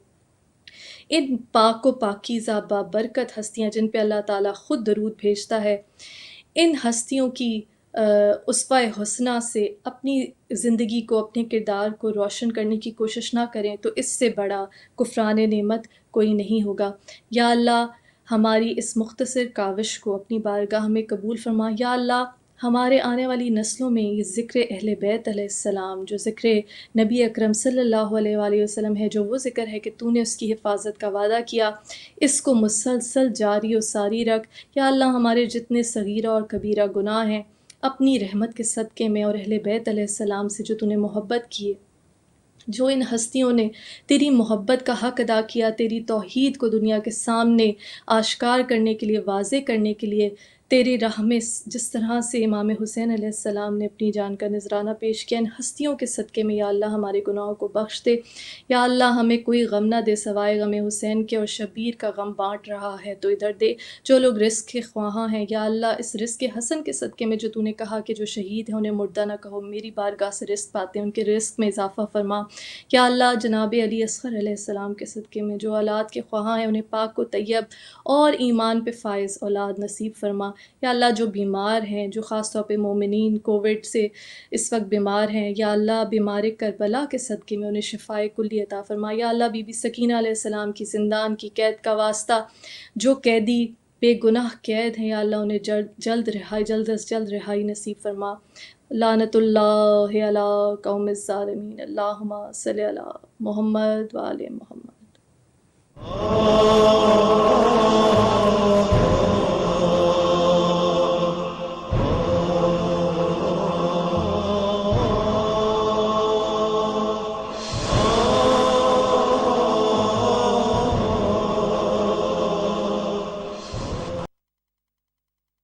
ان پاک و پاکیزہ بابرکت ہستیاں جن پہ اللہ تعالیٰ خود درود بھیجتا ہے، ان ہستیوں کی اسوہ حسنہ سے اپنی زندگی کو، اپنے کردار کو روشن کرنے کی کوشش نہ کریں تو اس سے بڑا کفران نعمت کوئی نہیں ہوگا۔ یا اللہ ہماری اس مختصر کاوش کو اپنی بارگاہ میں قبول فرما۔ یا اللہ ہمارے آنے والی نسلوں میں یہ ذکر اہل بیت علیہ السلام، جو ذکر نبی اکرم صلی اللہ علیہ وآلہ وسلم ہے، جو وہ ذکر ہے کہ تو نے اس کی حفاظت کا وعدہ کیا، اس کو مسلسل جاری و ساری رکھ۔ یا اللہ ہمارے جتنے صغیرہ اور کبیرہ گناہ ہیں، اپنی رحمت کے صدقے میں اور اہل بیت علیہ السلام سے جو تو نے محبت کی ہے، جو ان ہستیوں نے تیری محبت کا حق ادا کیا، تیری توحید کو دنیا کے سامنے آشکار کرنے کے لیے، واضح کرنے کے لیے تیری راہ میں جس طرح سے امام حسین علیہ السلام نے اپنی جان کا نذرانہ پیش کیا، ان ہستیوں کے صدقے میں یا اللہ ہمارے گناہوں کو بخش دے۔ یا اللہ ہمیں کوئی غم نہ دے سوائے غم حسین کے، اور شبیر کا غم بانٹ رہا ہے تو ادھر دے۔ جو لوگ رزق کے خواہاں ہیں یا اللہ اس رزق حسن کے صدقے میں جو تو نے کہا کہ جو شہید ہیں انہیں مردہ نہ کہو، میری بارگاہ سے رزق پاتے ہیں ان کے رزق میں اضافہ فرما۔ یا اللہ جناب علی اصغر علیہ السلام کے صدقے میں جو اولاد کے خواہاں ہیں انہیں پاک و طیب اور ایمان پہ فائز اولاد نصیب فرما۔ یا اللہ جو بیمار ہیں، جو خاص طور پہ مومنین کووڈ سے اس وقت بیمار ہیں، یا اللہ بیمار کربلا کے صدقے میں انہیں شفائے کلی عطا فرما۔ یا اللہ بی بی سکینہ علیہ السلام کی زندان کی قید کا واسطہ، جو قیدی بے گناہ قید ہیں، یا اللہ انہیں جلد از جلد رہائی نصیب فرما۔ لعنت اللہ علی قوم الظالمین۔ اللہم صلی علی محمد و آل محمد۔